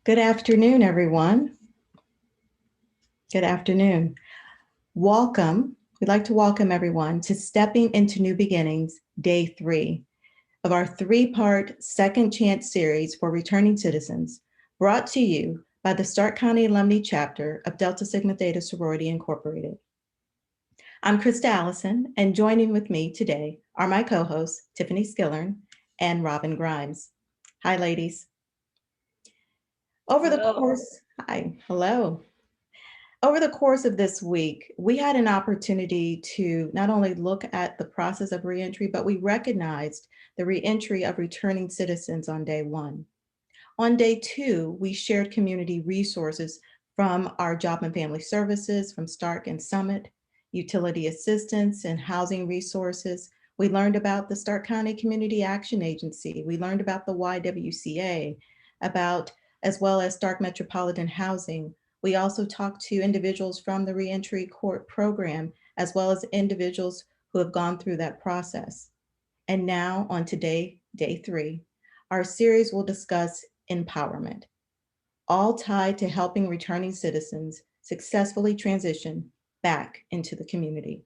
Good afternoon, everyone. Good afternoon. Welcome. We'd like to welcome everyone to Stepping into New Beginnings, Day 3 of our 3-part Second Chance series for returning citizens, brought to you by the Stark County Alumni Chapter of Delta Sigma Theta Sorority Incorporated. I'm Krista Allison, and joining with me today are my co-hosts, Tiffany Skillern and Robin Grimes. Hi, ladies. Over the course of this week, we had an opportunity to not only look at the process of reentry, but we recognized the reentry of returning citizens on day 1. On day 2, we shared community resources from our Job and Family Services, from Stark and Summit, utility assistance and housing resources. We learned about the Stark County Community Action Agency. We learned about the YWCA, as well as Stark Metropolitan Housing. We also talked to individuals from the Reentry Court Program, as well as individuals who have gone through that process. And now on today, day 3, our series will discuss empowerment, all tied to helping returning citizens successfully transition back into the community.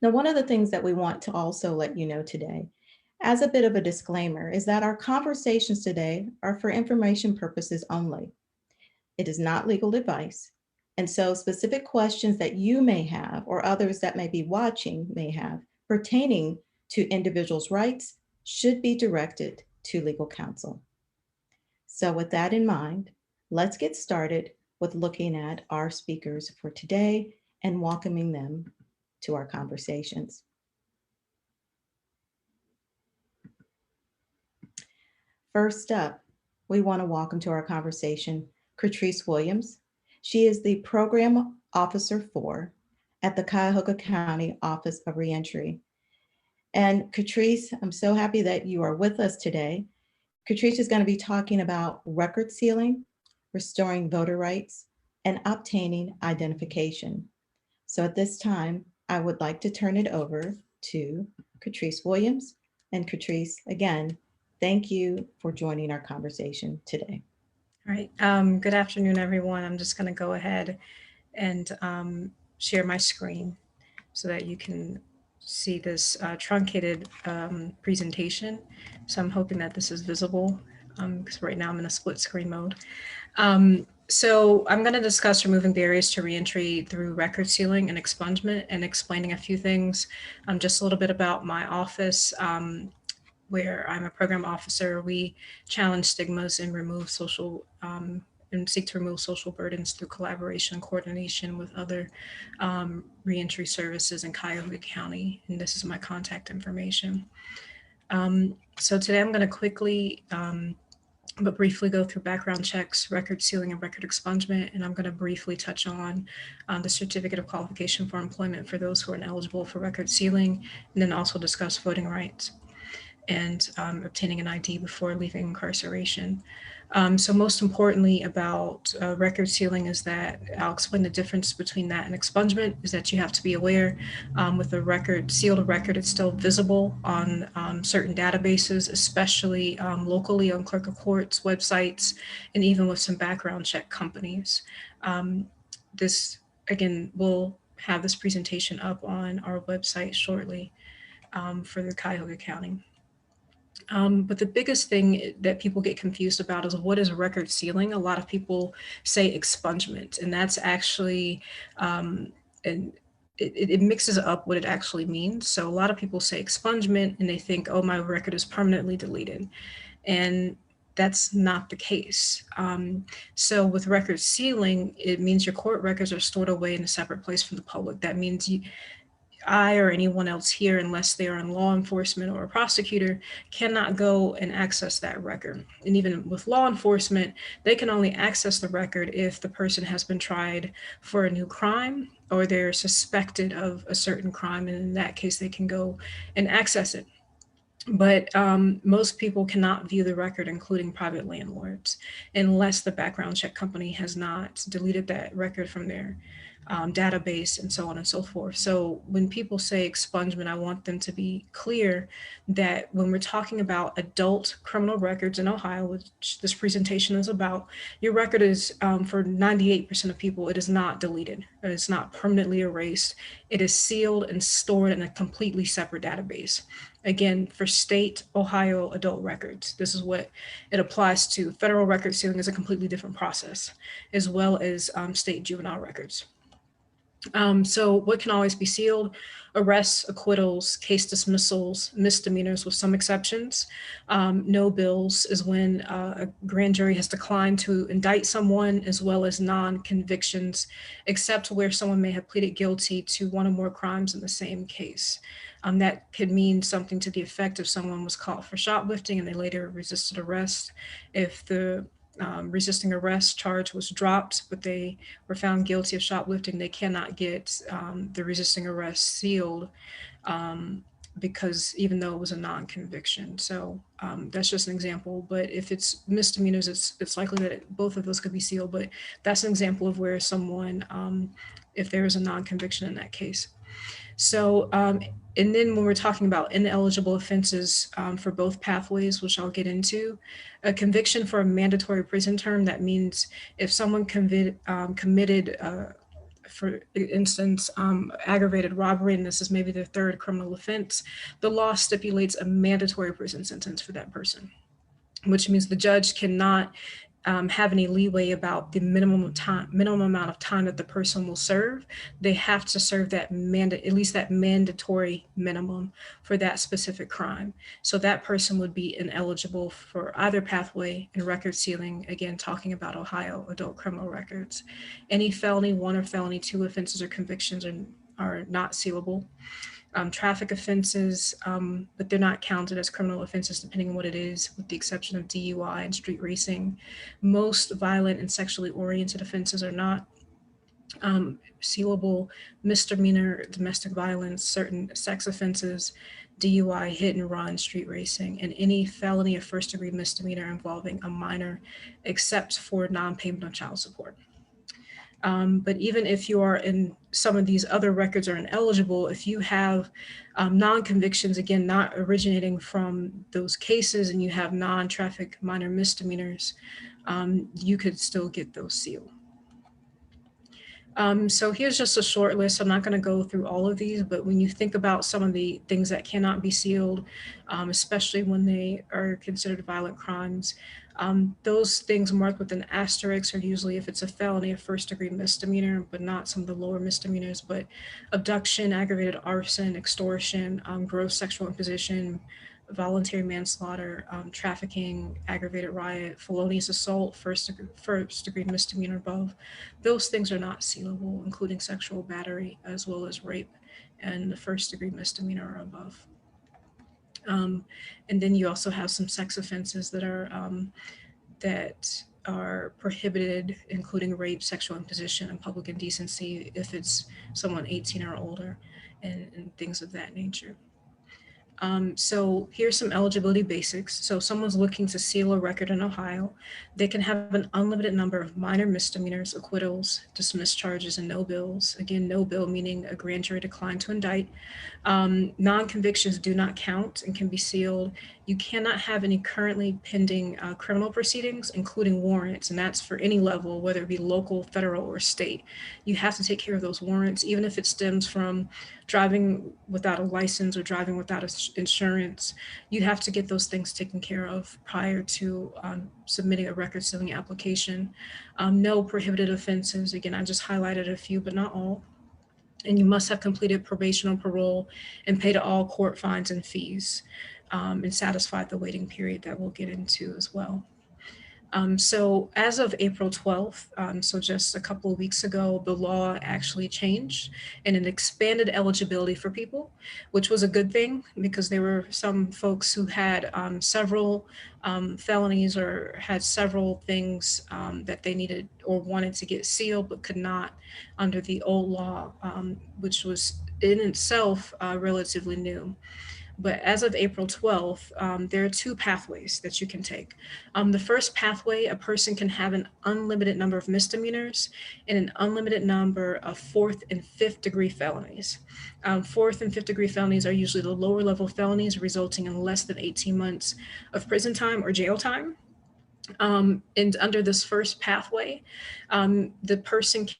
Now, one of the things that we want to also let you know today, as a bit of a disclaimer, is that our conversations today are for information purposes only. It is not legal advice. And so specific questions that you may have or others that may be watching may have pertaining to individuals' rights should be directed to legal counsel. So with that in mind, let's get started with looking at our speakers for today and welcoming them to our conversations. First up, we want to welcome to our conversation Katrice Williams. She is the Program Officer 4 at the Cuyahoga County Office of Reentry. And Katrice, I'm so happy that you are with us today. Katrice is going to be talking about record sealing, restoring voter rights, and obtaining identification. So at this time, I would like to turn it over to Katrice Williams. And Katrice, again, thank you for joining our conversation today. All right. Good afternoon, everyone. I'm just going to go ahead and share my screen so that you can see this truncated presentation. So I'm hoping that this is visible because right now I'm in a split screen mode. So I'm going to discuss removing barriers to reentry through record sealing and expungement and explaining a few things, just a little bit about my office, where I'm a program officer. We challenge stigmas and remove and seek to remove social burdens through collaboration and coordination with other reentry services in Cuyahoga County. And this is my contact information. So today I'm going to quickly but briefly go through background checks, record sealing, and record expungement, and I'm going to briefly touch on the certificate of qualification for employment for those who are ineligible for record sealing, and then also discuss voting rights and obtaining an ID before leaving incarceration. So most importantly about record sealing is that I'll explain the difference between that and expungement is that you have to be aware with a record, sealed record, it's still visible on certain databases, especially locally on clerk of courts, websites, and even with some background check companies. This, again, we'll have this presentation up on our website shortly for the Cuyahoga County. But the biggest thing that people get confused about is what is record sealing? A lot of people say expungement, and that's actually, it mixes up what it actually means. So a lot of people say expungement and they think, oh, my record is permanently deleted. And that's not the case. So with record sealing, it means your court records are stored away in a separate place from the public. That means I or anyone else here, unless they are in law enforcement or a prosecutor, cannot go and access that record. And even with law enforcement, they can only access the record if the person has been tried for a new crime or they're suspected of a certain crime. And in that case, they can go and access it. But most people cannot view the record, including private landlords, unless the background check company has not deleted that record from their database, and so on and so forth. So when people say expungement, I want them to be clear that when we're talking about adult criminal records in Ohio, which this presentation is about, your record is, for 98% of people, it is not deleted. It is not permanently erased. It is sealed and stored in a completely separate database. Again, for state Ohio adult records, this is what it applies to. Federal record sealing is a completely different process, as well as state juvenile records. So what can always be sealed? Arrests, acquittals, case dismissals, misdemeanors with some exceptions. No bills is when a grand jury has declined to indict someone, as well as non-convictions, except where someone may have pleaded guilty to one or more crimes in the same case. That could mean something to the effect if someone was caught for shoplifting and they later resisted arrest. If the resisting arrest charge was dropped, but they were found guilty of shoplifting, they cannot get the resisting arrest sealed, because even though it was a non-conviction. So that's just an example. But if it's misdemeanors, it's likely that both of those could be sealed. But that's an example of where someone, if there is a non-conviction in that case. So, and then when we're talking about ineligible offenses for both pathways, which I'll get into, a conviction for a mandatory prison term, that means if someone committed, for instance, aggravated robbery, and this is maybe their third criminal offense, the law stipulates a mandatory prison sentence for that person, which means the judge cannot have any leeway about the minimum amount of time that the person will serve. They have to serve that at least that mandatory minimum for that specific crime. So that person would be ineligible for either pathway in record sealing. Again, talking about Ohio adult criminal records. Any felony 1 or felony 2 offenses or convictions are not sealable. Traffic offenses, but they're not counted as criminal offenses depending on what it is, with the exception of DUI and street racing. Most violent and sexually oriented offenses are not sealable. Misdemeanor, domestic violence, certain sex offenses, DUI, hit and run, street racing, and any felony or first degree misdemeanor involving a minor, except for non-payment of child support. But even if you are in some of these other records are ineligible, if you have non-convictions, again, not originating from those cases, and you have non-traffic minor misdemeanors, you could still get those sealed. So here's just a short list. I'm not going to go through all of these, but when you think about some of the things that cannot be sealed, especially when they are considered violent crimes, those things marked with an asterisk are usually, if it's a felony, a first degree misdemeanor, but not some of the lower misdemeanors, but abduction, aggravated arson, extortion, gross sexual imposition, voluntary manslaughter, trafficking, aggravated riot, felonious assault, first degree misdemeanor above. Those things are not sealable, including sexual battery, as well as rape and the first degree misdemeanor or above. And then you also have some sex offenses that are prohibited, including rape, sexual imposition, and public indecency if it's someone 18 or older, and things of that nature. So here's some eligibility basics. So if someone's looking to seal a record in Ohio, they can have an unlimited number of minor misdemeanors, acquittals, dismissed charges, and no bills. Again, no bill meaning a grand jury declined to indict. Non-convictions do not count and can be sealed. You cannot have any currently pending criminal proceedings, including warrants, and that's for any level, whether it be local, federal, or state. You have to take care of those warrants, even if it stems from driving without a license or driving without insurance. You have to get those things taken care of prior to submitting a record sealing application. No prohibited offenses. Again, I just highlighted a few, but not all. And you must have completed probation or parole and paid all court fines and fees, and satisfied the waiting period that we'll get into as well. So as of April 12th, so just a couple of weeks ago, the law actually changed and it expanded eligibility for people, which was a good thing because there were some folks who had several felonies or had several things that they needed or wanted to get sealed but could not under the old law, which was in itself relatively new. But as of April 12th, there are two pathways that you can take. The first pathway, a person can have an unlimited number of misdemeanors and an unlimited number of fourth and fifth degree felonies. Fourth and fifth degree felonies are usually the lower level felonies, resulting in less than 18 months of prison time or jail time. And under this first pathway, the person can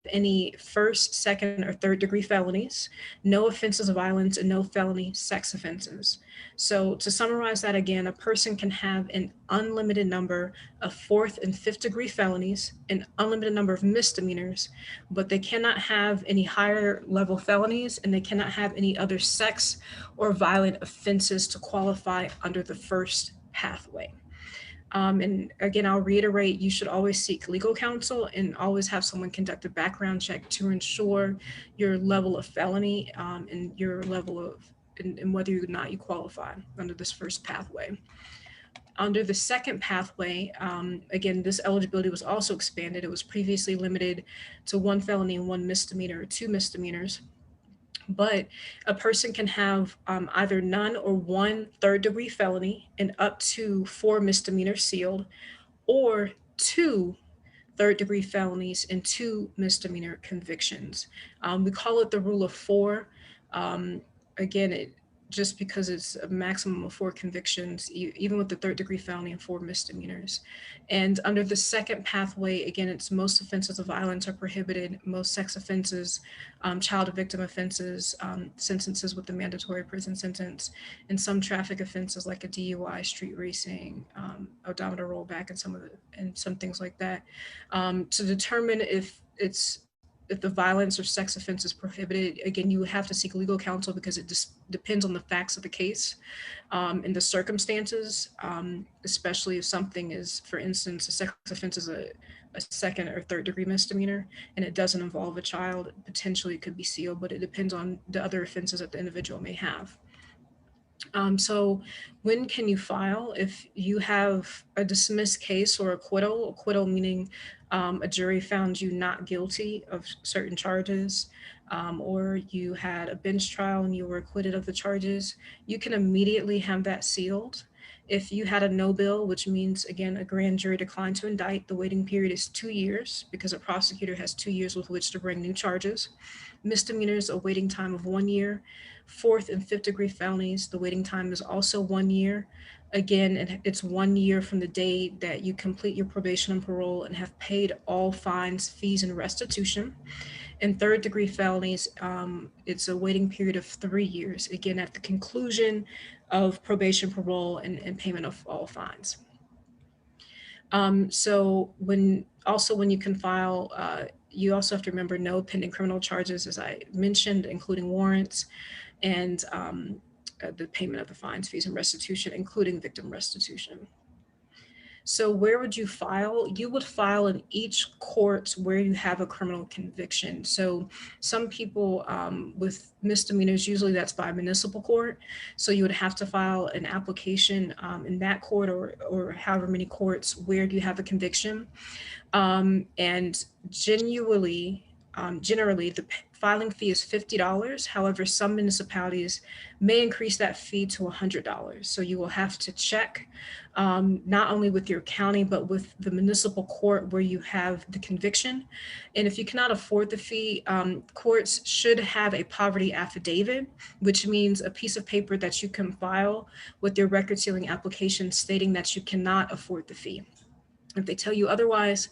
have any first, second, or third degree felonies, no offenses of violence, and no felony sex offenses. So, to summarize that again, a person can have an unlimited number of fourth and fifth degree felonies, an unlimited number of misdemeanors, but they cannot have any higher level felonies and they cannot have any other sex or violent offenses to qualify under the first pathway. And again, I'll reiterate, you should always seek legal counsel and always have someone conduct a background check to ensure your level of felony and your level of, and whether or not you qualify under this first pathway. Under the second pathway, again, this eligibility was also expanded. It was previously limited to one felony and one misdemeanor or two misdemeanors. But a person can have either none or one third degree felony and up to four misdemeanors sealed, or two third degree felonies and two misdemeanor convictions. We call it the rule of four. Um, Again, it just because it's a maximum of four convictions, even with the third degree felony and four misdemeanors. And under the second pathway, again, it's most offenses of violence are prohibited, most sex offenses, child victim offenses, sentences with the mandatory prison sentence, and some traffic offenses like a DUI, street racing, odometer rollback, and some things like that. To determine if the violence or sex offense is prohibited, again, you would have to seek legal counsel because it just depends on the facts of the case and the circumstances, especially if something is, for instance, a sex offense is a second or third degree misdemeanor and it doesn't involve a child, potentially it could be sealed, but it depends on the other offenses that the individual may have. So when can you file? If you have a dismissed case or acquittal meaning a jury found you not guilty of certain charges, or you had a bench trial and you were acquitted of the charges, you can immediately have that sealed. If you had a no bill, which means, again, a grand jury declined to indict, the waiting period is 2 years because a prosecutor has 2 years with which to bring new charges. Misdemeanors, a waiting time of 1 year. Fourth and fifth degree felonies, the waiting time is also 1 year. Again, it's 1 year from the day that you complete your probation and parole and have paid all fines, fees, and restitution. And third degree felonies, it's a waiting period of 3 years, again, at the conclusion of probation, parole, and payment of all fines. So when you can file, you also have to remember no pending criminal charges, as I mentioned, including warrants and the payment of the fines, fees, and restitution, including victim restitution. So where would you file? You would file in each court where you have a criminal conviction. So some people with misdemeanors, usually that's by municipal court. So you would have to file an application in that court or however many courts where do you have a conviction. And generally, the filing fee is $50. However, some municipalities may increase that fee to $100. So you will have to check not only with your county, but with the municipal court where you have the conviction. And if you cannot afford the fee, courts should have a poverty affidavit, which means a piece of paper that you can file with your record sealing application stating that you cannot afford the fee. If they tell you otherwise,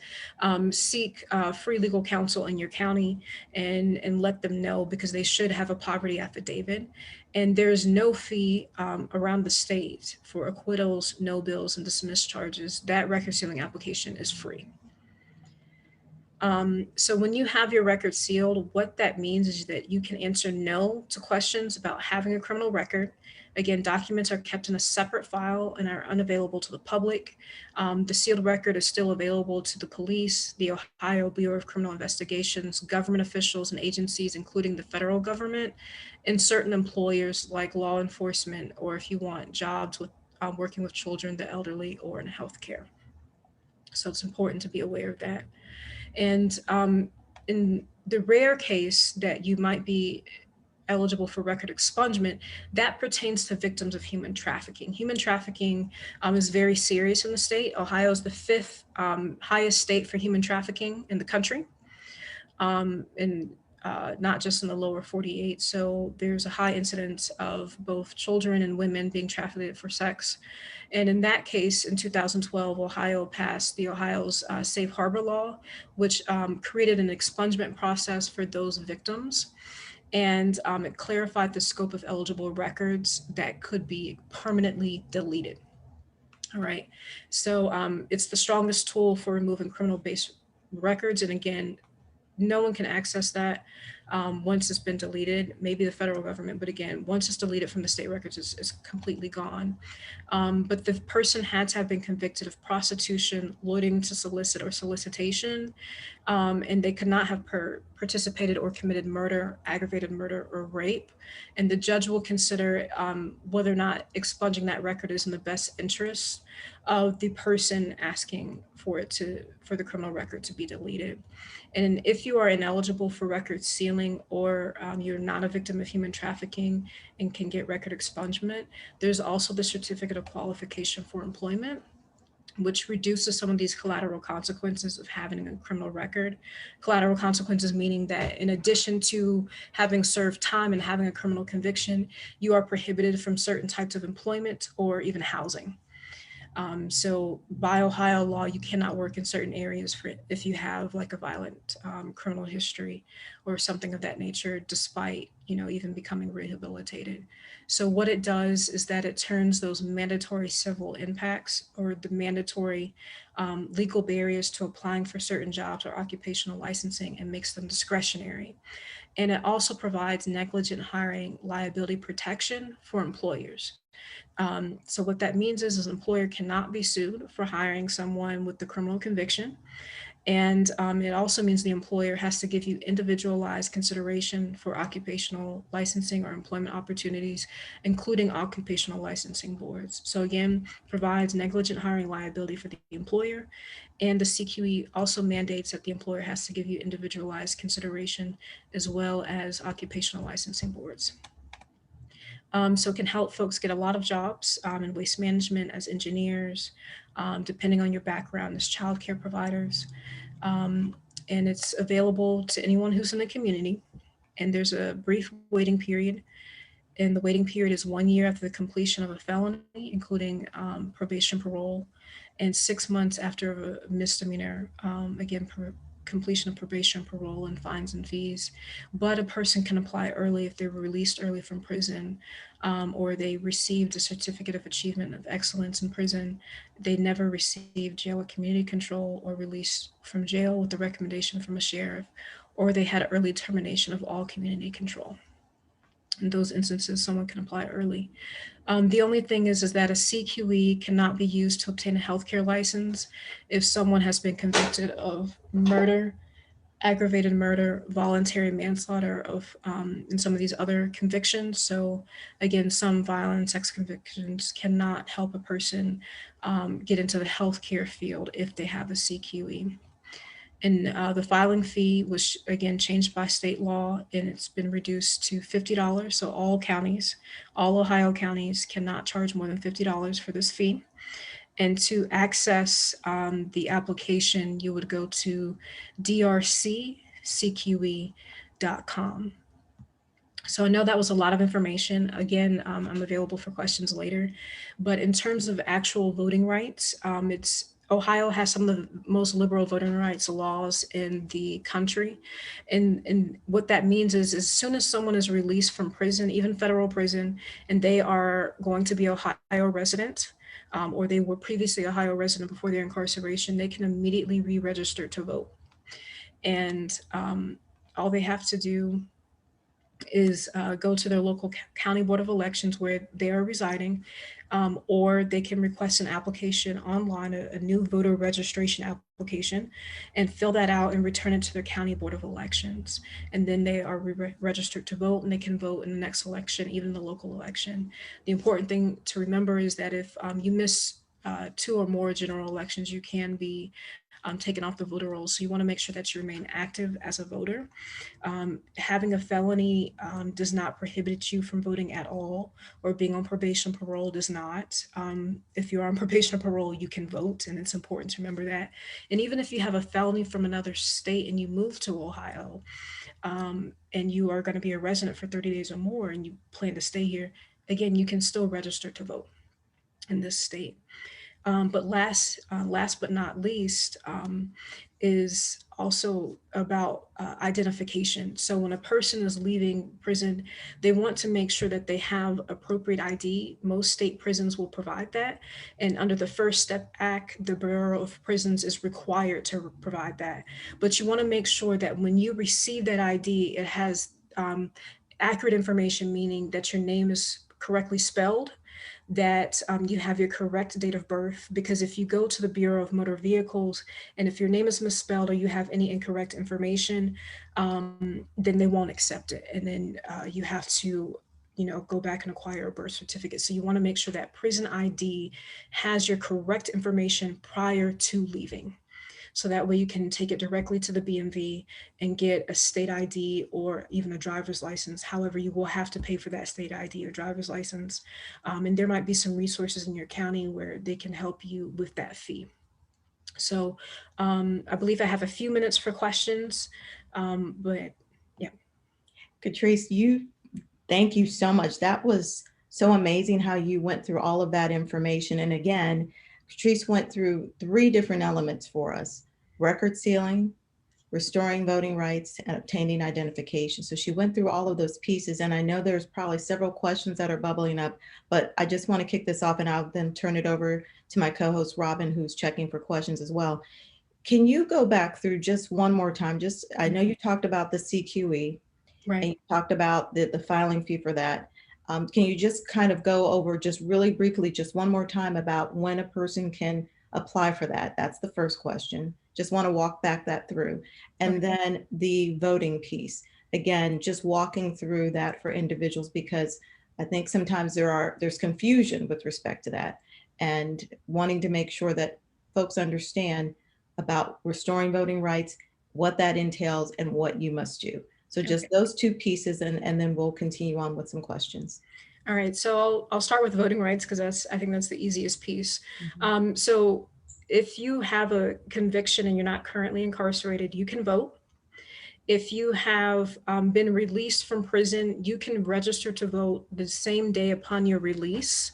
seek free legal counsel in your county and let them know, because they should have a poverty affidavit. And there's no fee around the state for acquittals, no bills, and dismissed charges. That record sealing application is free. So when you have your record sealed, what that means is that you can answer no to questions about having a criminal record. Again, documents are kept in a separate file and are unavailable to the public. The sealed record is still available to the police, the Ohio Bureau of Criminal Investigations, government officials and agencies, including the federal government, and certain employers like law enforcement, or if you want jobs with working with children, the elderly, or in healthcare. So it's important to be aware of that. And in the rare case that you might be eligible for record expungement, that pertains to victims of human trafficking. Human trafficking is very serious in the state. Ohio is the fifth highest state for human trafficking in the country, and not just in the lower 48. So there's a high incidence of both children and women being trafficked for sex. And in that case, in 2012, Ohio passed the Ohio's Safe Harbor Law, which created an expungement process for those victims. And it clarified the scope of eligible records that could be permanently deleted. All right. So it's the strongest tool for removing criminal based records. And again, no one can access that once it's been deleted, maybe the federal government, but again, once it's deleted from the state records, it's completely gone. But the person had to have been convicted of prostitution, loitering to solicit, or solicitation, and they could not have participated or committed murder, aggravated murder, or rape. And the judge will consider whether or not expunging that record is in the best interest of the person asking for the criminal record to be deleted. And if you are ineligible for record sealing, or you're not a victim of human trafficking and can get record expungement, there's also the certificate of qualification for employment, which reduces some of these collateral consequences of having a criminal record. Collateral consequences meaning that in addition to having served time and having a criminal conviction, you are prohibited from certain types of employment or even housing. So by Ohio law, you cannot work in certain areas if you have like a violent criminal history or something of that nature, despite, even becoming rehabilitated. So what it does is that it turns those mandatory civil impacts, or the mandatory legal barriers to applying for certain jobs or occupational licensing, and makes them discretionary. And it also provides negligent hiring liability protection for employers. So what that means is an employer cannot be sued for hiring someone with the criminal conviction. And it also means the employer has to give you individualized consideration for occupational licensing or employment opportunities, including occupational licensing boards. So again, provides negligent hiring liability for the employer. And the CQE also mandates that the employer has to give you individualized consideration, as well as occupational licensing boards. So it can help folks get a lot of jobs in waste management as engineers, depending on your background, as childcare providers. And it's available to anyone who's in the community. And there's a brief waiting period. And the waiting period is 1 year after the completion of a felony, including probation, parole, and 6 months after a misdemeanor, again, completion of probation, parole, and fines and fees. But a person can apply early if they were released early from prison, or they received a certificate of achievement of excellence in prison. They never received jail or community control, or released from jail with a recommendation from a sheriff, or they had early termination of all community control. In those instances, someone can apply early. The only thing is that a CQE cannot be used to obtain a healthcare license if someone has been convicted of murder, aggravated murder, voluntary manslaughter, and some of these other convictions. So again, some violent sex convictions cannot help a person get into the healthcare field if they have a CQE. And the filing fee was, again, changed by state law, and it's been reduced to $50. So all counties, all Ohio counties cannot charge more than $50 for this fee. And to access the application, you would go to drccque.com. So I know that was a lot of information. Again, I'm available for questions later. But in terms of actual voting rights, Ohio has some of the most liberal voting rights laws in the country. And what that means is, as soon as someone is released from prison, even federal prison, and they are going to be Ohio resident, or they were previously Ohio resident before their incarceration, they can immediately re-register to vote. And all they have to do is go to their local county board of elections where they are residing, or they can request an application online, a new voter registration application, and fill that out and return it to their county board of elections. And then they are registered to vote, and they can vote in the next election, even the local election. The important thing to remember is that if you miss two or more general elections, you can be taken off the voter rolls. So you want to make sure that you remain active as a voter. Having a felony does not prohibit you from voting at all, or being on probation parole does not. If you're on probation or parole, you can vote, and it's important to remember that. And even if you have a felony from another state and you move to Ohio, and you are going to be a resident for 30 days or more and you plan to stay here, again, you can still register to vote in this state. But last but not least, is also about identification. So when a person is leaving prison, they want to make sure that they have appropriate ID. Most state prisons will provide that, and under the First Step Act, the Bureau of Prisons is required to provide that. But you want to make sure that when you receive that ID, it has accurate information, meaning that your name is correctly spelled, that you have your correct date of birth. Because if you go to the Bureau of Motor Vehicles and if your name is misspelled or you have any incorrect information, then they won't accept it. And then you have to, go back and acquire a birth certificate. So you want to make sure that prison ID has your correct information prior to leaving. So that way you can take it directly to the BMV and get a state ID or even a driver's license. However, you will have to pay for that state ID or driver's license. And there might be some resources in your county where they can help you with that fee. So I believe I have a few minutes for questions, but yeah. Katrice, thank you so much. That was so amazing how you went through all of that information. And again, Katrice went through 3 different elements for us: record sealing, restoring voting rights, and obtaining identification. So she went through all of those pieces. And I know there's probably several questions that are bubbling up, but I just want to kick this off and I'll then turn it over to my co-host, Robin, who's checking for questions as well. Can you go back through just one more time? I know you talked about the CQE, Right. and you talked about the filing fee for that. Can you just kind of go over just really briefly, just one more time about when a person can apply for that? That's the first question. Just want to walk back that through. And then the voting piece, again, just walking through that for individuals, because I think sometimes there's confusion with respect to that, and wanting to make sure that folks understand about restoring voting rights, what that entails, and what you must do. So just those 2 pieces, and then we'll continue on with some questions. All right, so I'll start with voting rights because I think that's the easiest piece. So if you have a conviction and you're not currently incarcerated, you can vote. If you have been released from prison, you can register to vote the same day upon your release,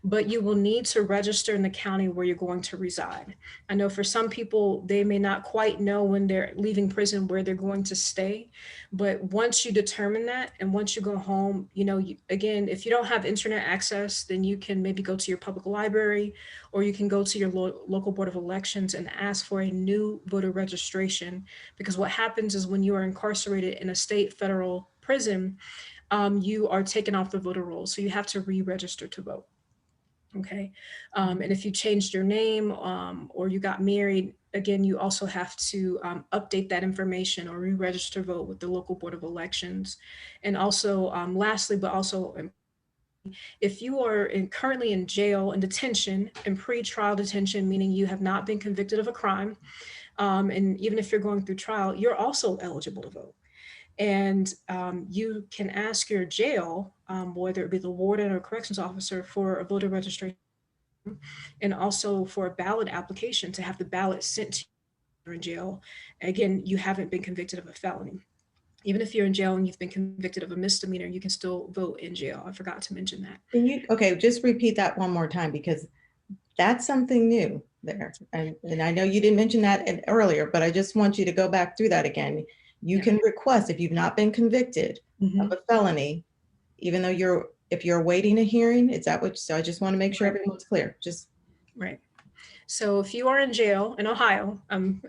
but you will need to register in the county where you're going to reside. I know for some people, they may not quite know when they're leaving prison where they're going to stay. But once you determine that, and once you go home, again, if you don't have internet access, then you can maybe go to your public library, or you can go to your local board of elections and ask for a new voter registration. Because what happens is when you are incarcerated in a state, federal prison, you are taken off the voter roll. So you have to re-register to vote. Okay. And if you changed your name or you got married, again, you also have to update that information or re-register vote with the local board of elections. And also, lastly, but also if you are currently in jail and detention, in pre-trial detention, meaning you have not been convicted of a crime, and even if you're going through trial, you're also eligible to vote. And you can ask your jail, whether it be the warden or corrections officer, for a voter registration and also for a ballot application to have the ballot sent to you in jail. Again, you haven't been convicted of a felony. Even if you're in jail and you've been convicted of a misdemeanor, you can still vote in jail. I forgot to mention that. Okay, just repeat that one more time, because that's something new there. And I know you didn't mention that earlier, but I just want you to go back through that again. You can request, if you've not been convicted of a felony, even though if you're awaiting a hearing, is that what? So I just want to make sure everyone's clear. Right. So if you are in jail in Ohio,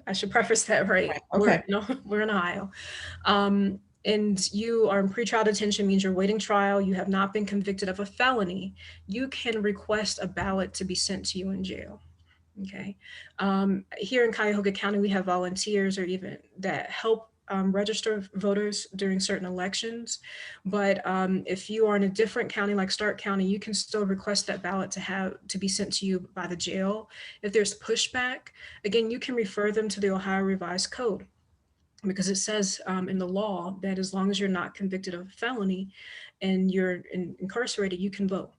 I should preface that, right? Okay. We're in Ohio. And you are in pretrial detention, means you're waiting trial, you have not been convicted of a felony, you can request a ballot to be sent to you in jail. Okay. Here in Cuyahoga County, we have volunteers or even that help register voters during certain elections. But if you are in a different county like Stark County, you can still request that ballot to be sent to you by the jail. If there's pushback, again, you can refer them to the Ohio Revised Code, because it says in the law that as long as you're not convicted of a felony and you're incarcerated, you can vote.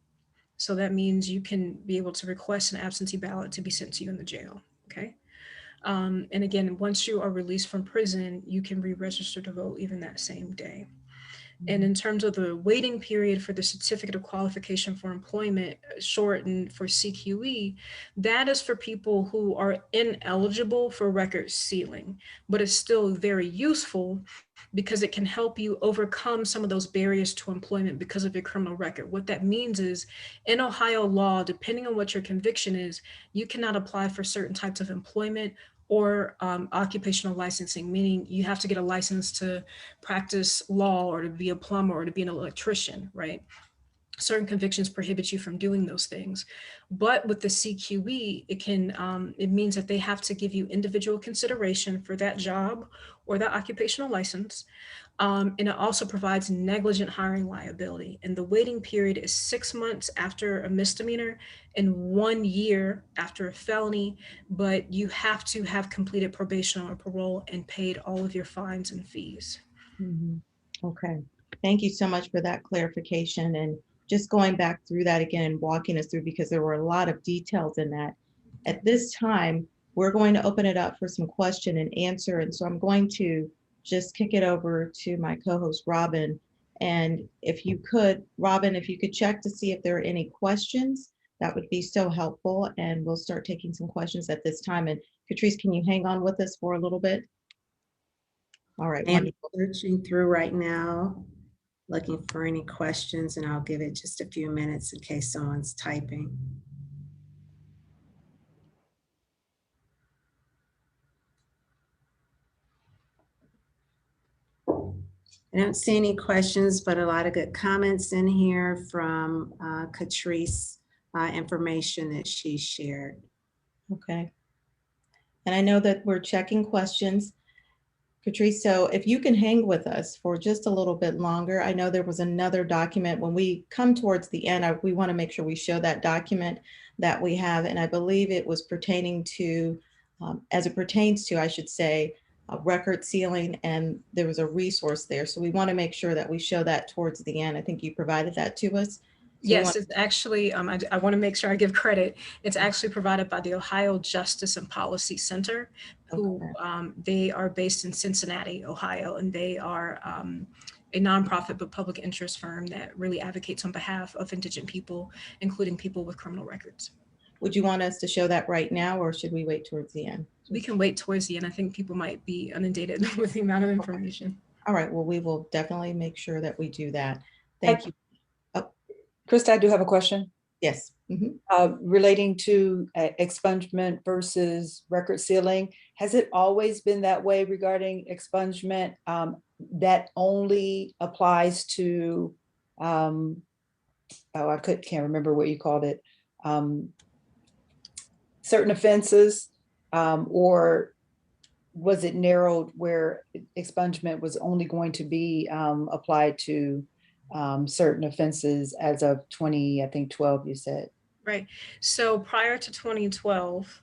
So that means you can be able to request an absentee ballot to be sent to you in the jail. Okay. And again, once you are released from prison, you can re-register to vote even that same day. And in terms of the waiting period for the certificate of qualification for employment, shortened for CQE, that is for people who are ineligible for record sealing, but it's still very useful because it can help you overcome some of those barriers to employment because of your criminal record. What that means is, in Ohio law, depending on what your conviction is, you cannot apply for certain types of employment or occupational licensing, meaning you have to get a license to practice law or to be a plumber or to be an electrician, right? Certain convictions prohibit you from doing those things. But with the CQE, it means that they have to give you individual consideration for that job or that occupational license. And it also provides negligent hiring liability. And the waiting period is 6 months after a misdemeanor and 1 year after a felony, but you have to have completed probation or parole and paid all of your fines and fees. Okay. Thank you so much for that clarification, and just going back through that again and walking us through, because there were a lot of details in that. At this time, we're going to open it up for some question and answer. And so I'm going to just kick it over to my co-host, Robin. And if you could, Robin, if you could check to see if there are any questions, that would be so helpful. And we'll start taking some questions at this time. And Katrice, can you hang on with us for a little bit? All right, I am wonderful. searching through right now, looking for any questions, and I'll give it just a few minutes in case someone's typing. I don't see any questions, but a lot of good comments in here from Katrice, information that she shared. Okay. And I know that we're checking questions. Katrice, so if you can hang with us for just a little bit longer. I know there was another document. When we come towards the end, we want to make sure we show that document that we have. And I believe it was pertaining to, as it pertains to, I should say, record sealing, and there was a resource there. So we want to make sure that we show that towards the end. I think you provided that to us. So yes, it's actually, I want to make sure I give credit. It's actually provided by the Ohio Justice and Policy Center, who they are based in Cincinnati, Ohio, and they are a nonprofit but public interest firm that really advocates on behalf of indigent people, including people with criminal records. Would you want us to show that right now, or should we wait towards the end? We can wait towards the end. I think people might be inundated with the amount of information. All right, well, we will definitely make sure that we do that. Thank you. Krista, I do have a question. Yes. Relating to expungement versus record sealing. Has it always been that way regarding expungement? That only applies to, can't remember what you called it, certain offenses, or was it narrowed where expungement was only going to be applied to certain offenses as of 2012, you said? Right. So prior to 2012,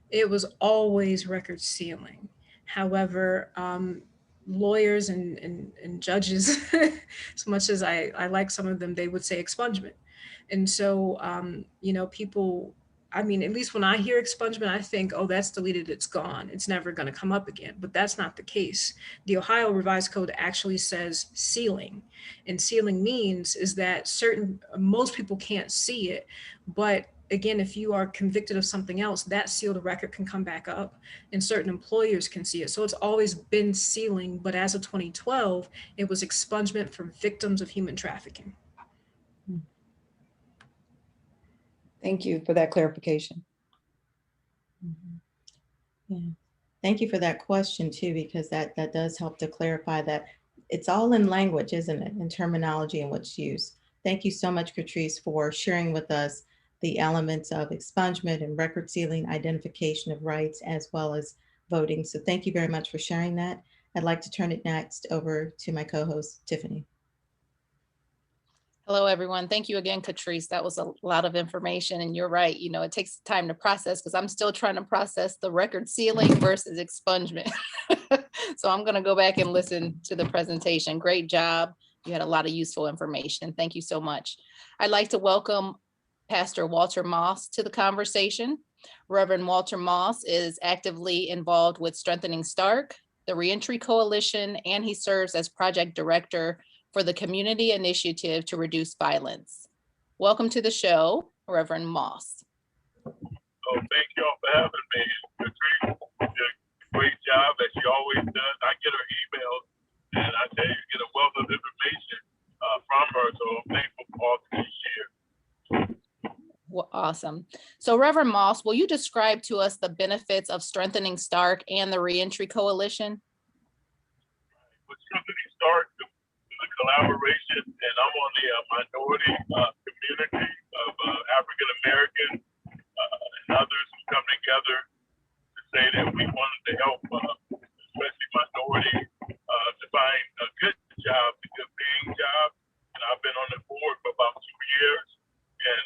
it was always record sealing. However, lawyers and judges, as much as I like some of them, they would say expungement. And so, people, at least when I hear expungement, I think, oh, that's deleted, it's gone, it's never going to come up again. But that's not the case. The Ohio Revised Code actually says sealing. And sealing means is that most people can't see it. But again, if you are convicted of something else, that sealed record can come back up and certain employers can see it. So it's always been sealing, but as of 2012, it was expungement for victims of human trafficking. Thank you for that clarification. Yeah. Thank you for that question too, because that does help to clarify that it's all in language, isn't it? In terminology and what's used. Thank you so much, Katrice, for sharing with us the elements of expungement and record sealing, identification of rights, as well as voting. So thank you very much for sharing that. I'd like to turn it next over to my co-host, Tiffany. Hello, everyone. Thank you again, Katrice. That was a lot of information, and you're right. It takes time to process because I'm still trying to process the record sealing versus expungement. So I'm going to go back and listen to the presentation. Great job. You had a lot of useful information. Thank you so much. I'd like to welcome Pastor Walter Moss to the conversation. Reverend Walter Moss is actively involved with Strengthening Stark, the Reentry Coalition, and he serves as project director for the Community Initiative to Reduce Violence. Welcome to the show, Reverend Moss. Oh, thank y'all for having me. Katrice did a great job as she always does. I get her emails, and I tell you, get a wealth of information from her, so I'm thankful for all that she shared. Well, awesome. So Reverend Moss, will you describe to us the benefits of Strengthening Stark and the Reentry Coalition? With Strengthening Stark, the collaboration, and I'm on the minority community of African American and others who come together to say that we wanted to help, especially minorities, to find a good job, a good paying job. And I've been on the board for about 2 years, and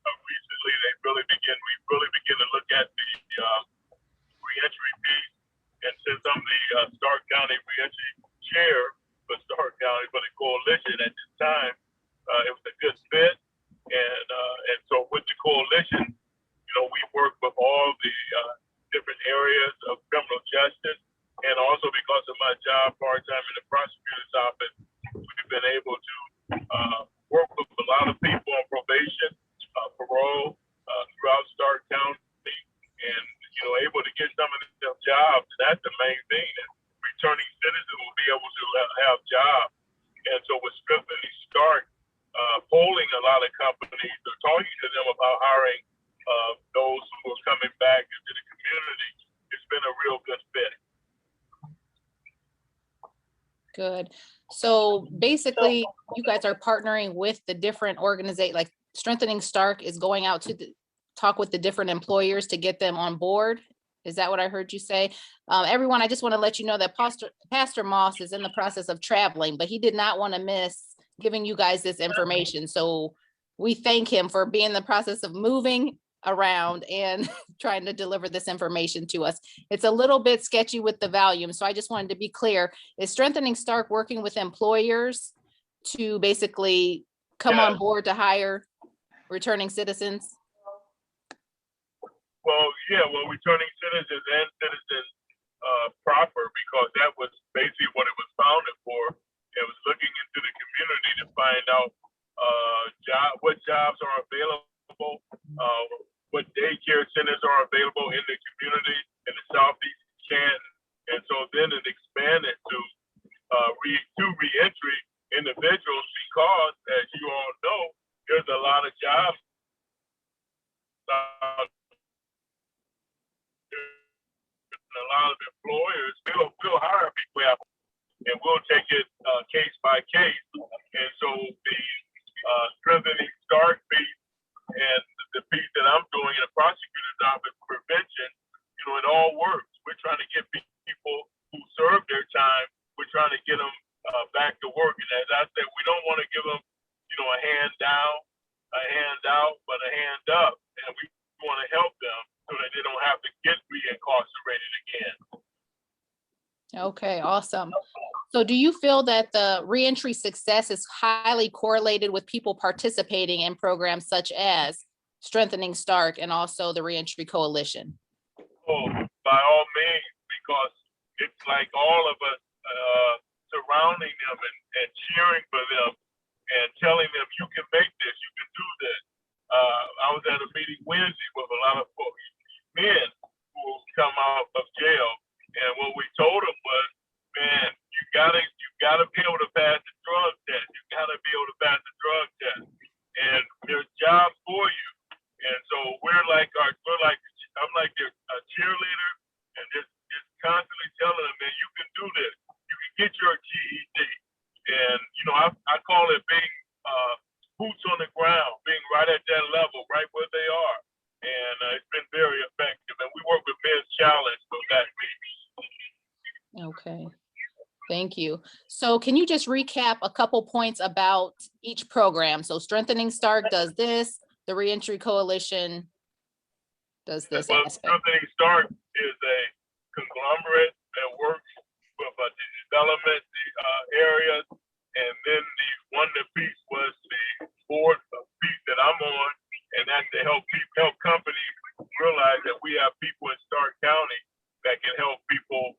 recently we really begin to look at the reentry piece. And since I'm the Stark County Reentry Chair for Stark County for the coalition at this time, it was a good fit. And so with the coalition, we work with all the different areas of criminal justice. And also because of my job part-time in the prosecutor's office, we've been able to work with a lot of people on probation, parole throughout Stark County, and able to get some of them jobs. That's the main thing. That returning citizens will be able to have jobs. And so with Strengthening Stark, polling a lot of companies, they're talking to them about hiring those who are coming back into the community. It's been a real good fit. Good. So basically, you guys are partnering with the different organizations, like Strengthening Stark is going out to talk with the different employers to get them on board. Is that what I heard you say? Everyone, I just want to let you know that Pastor Moss is in the process of traveling, but he did not want to miss giving you guys this information. So we thank him for being in the process of moving around and trying to deliver this information to us. It's a little bit sketchy with the volume. So I just wanted to be clear. Is Strengthening Stark working with employers to basically come on board to hire returning citizens? Well, returning citizens and citizens proper, because that was basically what it was founded for. It was looking into the community to find out what jobs are available, what daycare centers are available in the community in the Southeast Canton. And so then it expanded to reentry individuals, because as you all know, there's a lot of jobs a lot of employers will hire people out, and we'll take it case by case. And so the Strengthening Stark piece and the piece that I'm doing in the prosecutor's office, prevention, it all works. We're trying to get people who serve their time, we're trying to get them back to work. And as I said, we don't want to give them, a hand down, a hand out, but a hand up. And we want to help them so that they don't have to get reincarcerated again. Okay, awesome. So do you feel that the reentry success is highly correlated with people participating in programs such as Strengthening Stark and also the Reentry Coalition? Oh, by all means, because it's like all of us surrounding them and cheering for them and telling them, you can make this, you can do this. I was at a meeting Wednesday with a lot of men who come out of jail, and what we told them was, man, you gotta be able to pass the drug test. You gotta be able to pass the drug test, and there's jobs for you. And so I'm like their cheerleader, and just constantly telling them, man, you can do this. You can get your GED, and I call it being boots on the ground, being right at that level, right where they are. And it's been very effective. And we work with Men's Challenge for that reason. Okay. Thank you. So can you just recap a couple points about each program? So Strengthening Stark does this, the Reentry Coalition does this Well, aspect. Strengthening Stark is a conglomerate that works with the development areas, and then the wonder piece was the board piece that I'm on, and that's to help companies realize that we have people in Stark County that can help people.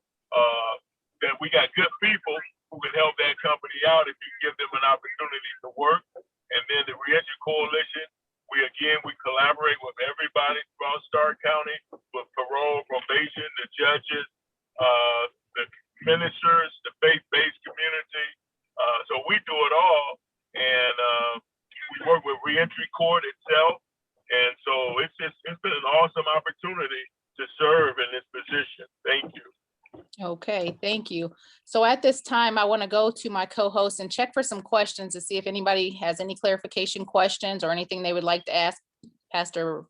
That we got good people who can help that company out if you give them an opportunity to work. And then the Reentry Coalition, we collaborate with everybody throughout Stark County, with parole, probation, the judges, the ministers, the faith-based community. So we do it all, and we work with Reentry Court itself. And so it's been an awesome opportunity to serve in this position. Thank you. Okay, thank you. So at this time, I want to go to my co-host and check for some questions to see if anybody has any clarification questions or anything they would like to ask Pastor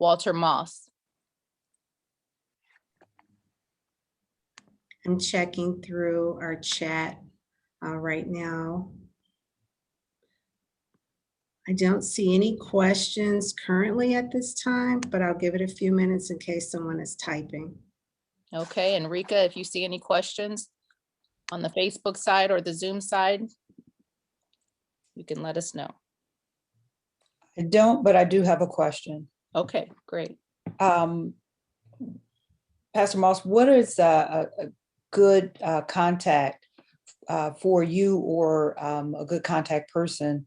Walter Moss. I'm checking through our chat right now. I don't see any questions currently at this time, but I'll give it a few minutes in case someone is typing. Okay, and Rika, if you see any questions on the Facebook side or the Zoom side, you can let us know. I don't, but I do have a question. Okay, great. Pastor Moss, what is a good contact for you, or a good contact person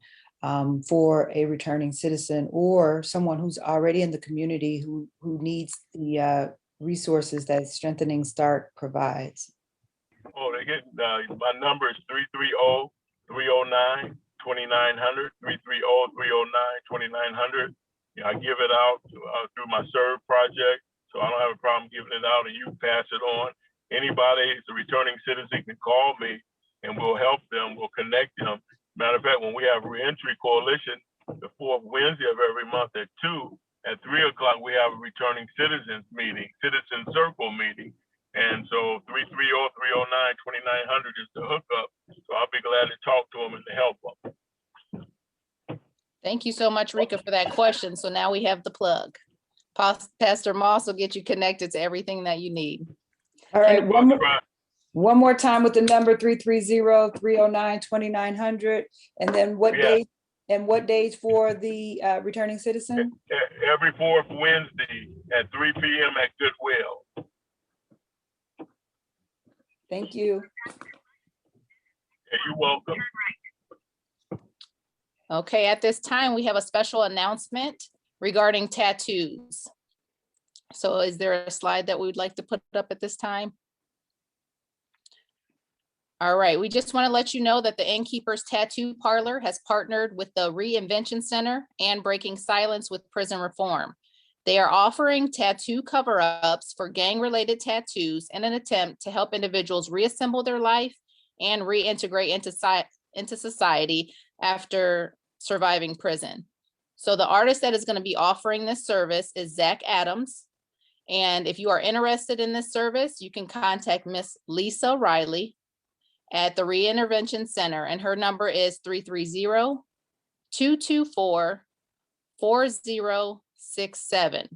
for a returning citizen or someone who's already in the community who needs the resources that Strengthening Stark provides? Oh, they get my number is 330-309-2900, 330-309-2900. I give it out through my SERVE project, so I don't have a problem giving it out, and you pass it on. Anybody who's a returning citizen can call me, and we'll help them. We'll connect them. Matter of fact, when we have Reentry Coalition, the fourth Wednesday of every month at 2, at 3 o'clock, we have a returning citizens meeting, citizen circle meeting. And so 330-309-2900 is the hookup. So I'll be glad to talk to them and to help them. Thank you so much, Rika, for that question. So now we have the plug. Pastor Moss will get you connected to everything that you need. All right, one more time with the number 330-309-2900, and then what date? And what days for the returning citizen? Every fourth Wednesday at 3 p.m. at Goodwill. Thank you. You're welcome. Okay, at this time, we have a special announcement regarding tattoos. So is there a slide that we would like to put up at this time? All right, we just want to let you know that the Innkeepers Tattoo Parlor has partnered with the Reinvention Center and Breaking Silence with Prison Reform. They are offering tattoo cover-ups for gang-related tattoos in an attempt to help individuals reassemble their life and reintegrate into society after surviving prison. So the artist that is going to be offering this service is Zach Adams. And if you are interested in this service, you can contact Miss Lisa Riley at the Reintervention Center, and her number is 330-224-4067.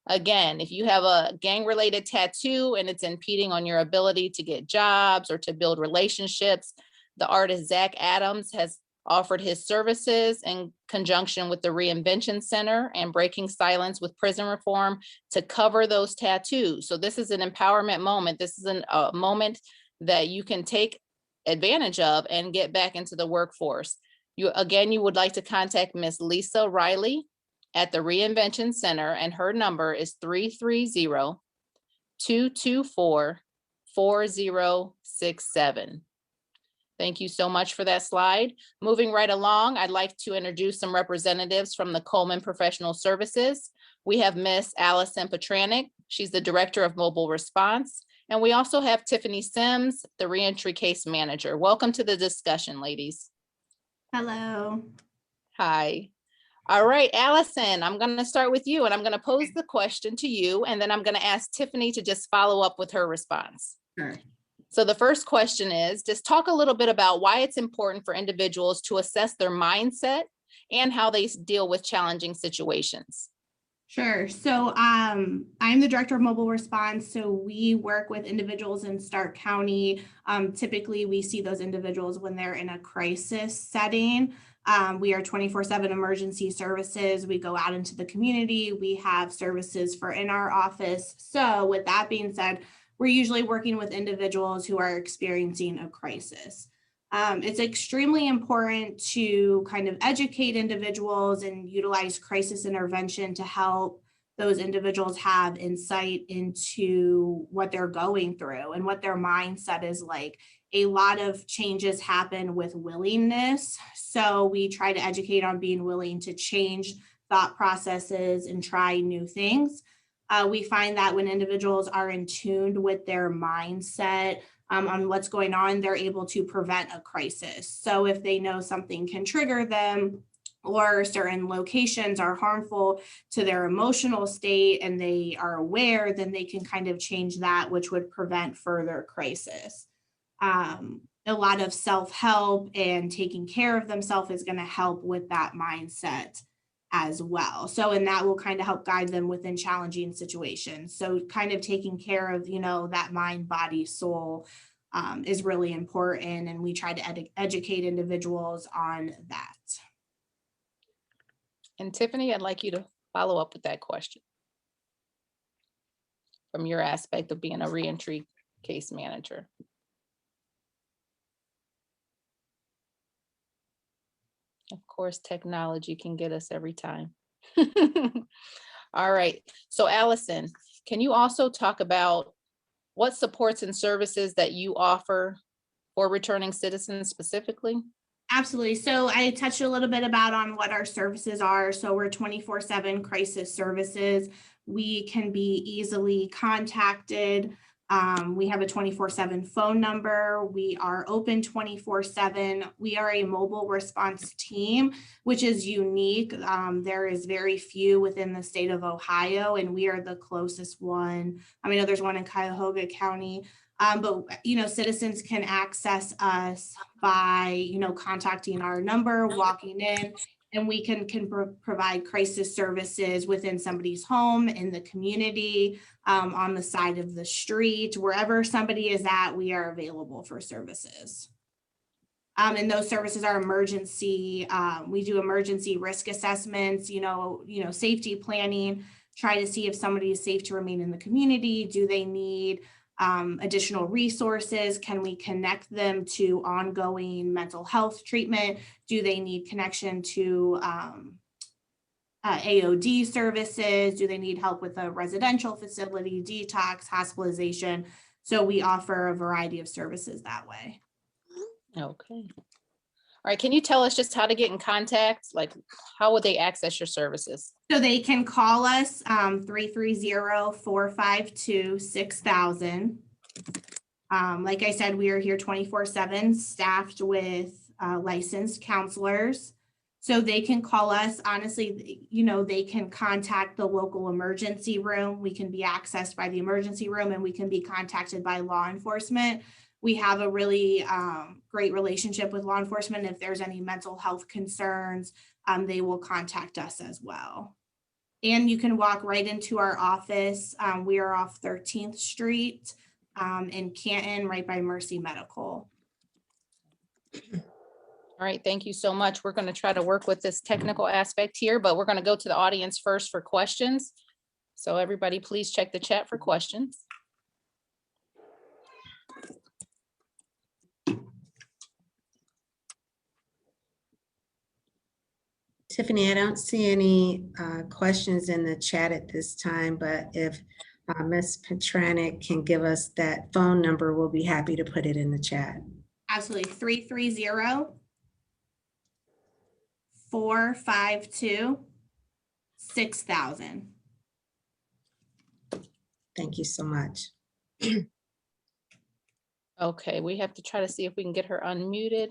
Again, if you have a gang-related tattoo and it's impeding on your ability to get jobs or to build relationships, the artist Zach Adams has offered his services in conjunction with the Reinvention Center and Breaking Silence with Prison Reform to cover those tattoos. So this is an empowerment moment. This is a moment that you can take advantage of and get back into the workforce. You would like to contact Miss Lisa Riley at the Reinvention Center, and her number is 330-224-4067. Thank you so much for that slide. Moving right along, I'd like to introduce some representatives from the Coleman Professional Services. We have Miss Allison Petranek. She's the Director of Mobile Response. And we also have Tiffany Sims, the Reentry Case Manager. Welcome to the discussion, ladies. Hello. Hi. All right, Allison, I'm going to start with you, and I'm going to pose the question to you, and then I'm going to ask Tiffany to just follow up with her response. Sure. So the first question is, just talk a little bit about why it's important for individuals to assess their mindset and how they deal with challenging situations. Sure. So I'm the director of mobile response. So we work with individuals in Stark County. Typically, we see those individuals when they're in a crisis setting. We are 24/7 emergency services. We go out into the community. We have services for in our office. So with that being said, we're usually working with individuals who are experiencing a crisis. It's extremely important to kind of educate individuals and utilize crisis intervention to help those individuals have insight into what they're going through and what their mindset is like. A lot of changes happen with willingness. So we try to educate on being willing to change thought processes and try new things. We find that when individuals are in tune with their mindset, on what's going on, they're able to prevent a crisis. So if they know something can trigger them or certain locations are harmful to their emotional state and they are aware, then they can kind of change that, which would prevent further crisis. A lot of self-help and taking care of themselves is going to help with that mindset as well. So, and that will kind of help guide them within challenging situations. So kind of taking care of, that mind, body, soul is really important. And we try to educate individuals on that. And Tiffany, I'd like you to follow up with that question from your aspect of being a reentry case manager. Of course, technology can get us every time. All right. So Allison, can you also talk about what supports and services that you offer for returning citizens specifically? Absolutely. So I touched a little bit about on what our services are. So we're 24/7 crisis services. We can be easily contacted. We have a 24/7 phone number. We are open 24/7. We are a mobile response team, which is unique. There is very few within the state of Ohio, and we are the closest one. I know there's one in Cuyahoga County, but citizens can access us by contacting our number, walking in, and we can provide crisis services within somebody's home, in the community, on the side of the street, wherever somebody is at, we are available for services. And those services are emergency. We do emergency risk assessments, safety planning, try to see if somebody is safe to remain in the community. Do they need additional resources? Can we connect them to ongoing mental health treatment? Do they need connection to AOD services? Do they need help with a residential facility, detox, hospitalization? So we offer a variety of services that way. Okay. All right. Can you tell us just how to get in contact? Like, how would they access your services? So they can call us 330-452-6000. Like I said, we are here 24/7, staffed with licensed counselors. So they can call us. Honestly, they can contact the local emergency room. We can be accessed by the emergency room, and we can be contacted by law enforcement. We have a really great relationship with law enforcement. If there's any mental health concerns, they will contact us as well. And you can walk right into our office. We are off 13th Street in Canton, right by Mercy Medical. All right, thank you so much. We're going to try to work with this technical aspect here, but we're going to go to the audience first for questions. So everybody, please check the chat for questions. Tiffany, I don't see any questions in the chat at this time, but if Ms. Petranek can give us that phone number, we'll be happy to put it in the chat. Absolutely. 330-452-6000. Thank you so much. Okay, we have to try to see if we can get her unmuted.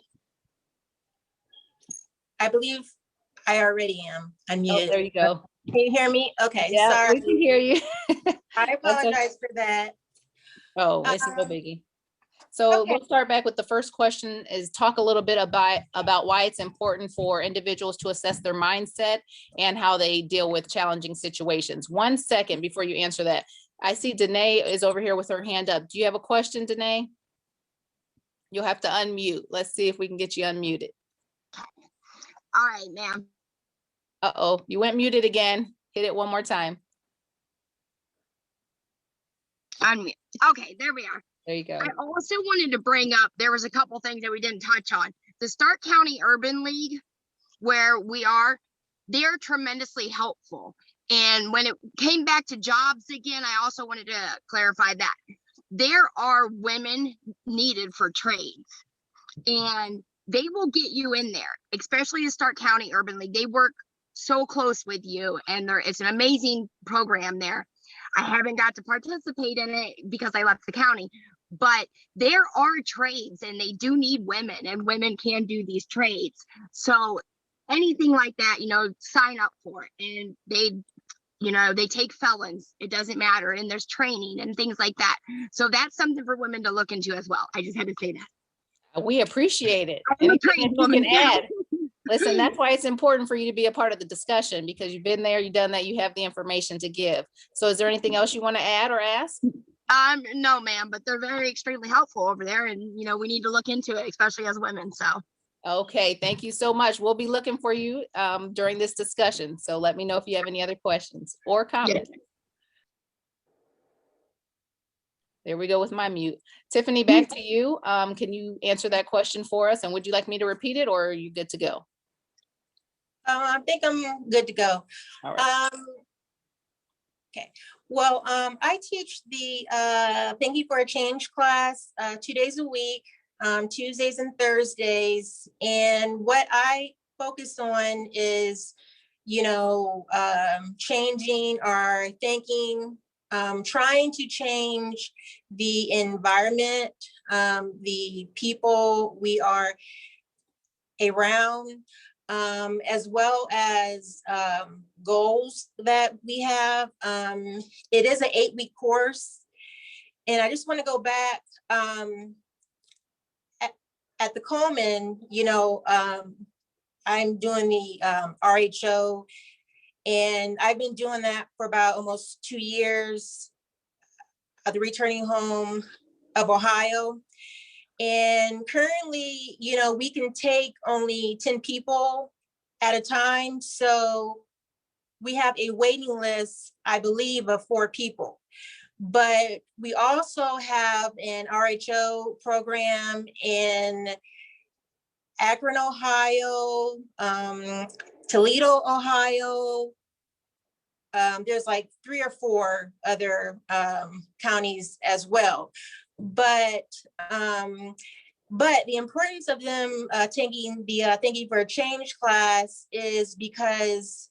I believe I already am unmuted. Oh, there you go. Can you hear me? Okay, Yeah, sorry. we can hear you. I apologize for that. Oh, it's no biggie. So Okay. we'll start back with the first question is talk a little bit about why it's important for individuals to assess their mindset and how they deal with challenging situations. 1 second before you answer that. I see Danae is over here with her hand up. Do you have a question, Danae? You'll have to unmute. Let's see if we can get you unmuted. All right, ma'am. Uh-oh, you went muted again. Hit it one more time. Unmute. Okay, there we are. There you go. I also wanted to bring up, there was a couple things that we didn't touch on. The Stark County Urban League, where we are, they're tremendously helpful. And when it came back to jobs again, I also wanted to clarify that there are women needed for trades, and they will get you in there, especially the Stark County Urban League. They work so close with you, and it's an amazing program there. I haven't got to participate in it because I left the county, but there are trades and they do need women, and women can do these trades. So anything like that, sign up for it. And they take felons. It doesn't matter. And there's training and things like that. So that's something for women to look into as well. I just had to say that. We appreciate it. I'm a Anything trade that you woman. can add. Listen, that's why it's important for you to be a part of the discussion, because you've been there, you've done that, you have the information to give. So is there anything else you want to add or ask? No, ma'am, but they're very extremely helpful over there, and we need to look into it, especially as women. So Okay, thank you so much. We'll be looking for you during this discussion. So let me know if you have any other questions or comments. There we go with my mute. Tiffany, back to you. Can you answer that question for us? And would you like me to repeat it, or are you good to go? I think I'm good to go. All right. Okay. Well, I teach the Thank You for a Change class 2 days a week, Tuesdays and Thursdays. And what I focus on is, changing our thinking, trying to change the environment, the people we are around, as well as goals that we have. It is an 8-week course. And I just want to go back at the Coleman, I'm doing the RHO, and I've been doing that for about almost 2 years at the Returning Home of Ohio. And currently, we can take only 10 people at a time. So we have a waiting list, I believe, of 4 people. But we also have an RHO program in Akron, Ohio, Toledo, Ohio. There's like 3 or 4 other counties as well. But the importance of them taking the Thank You for a Change class is because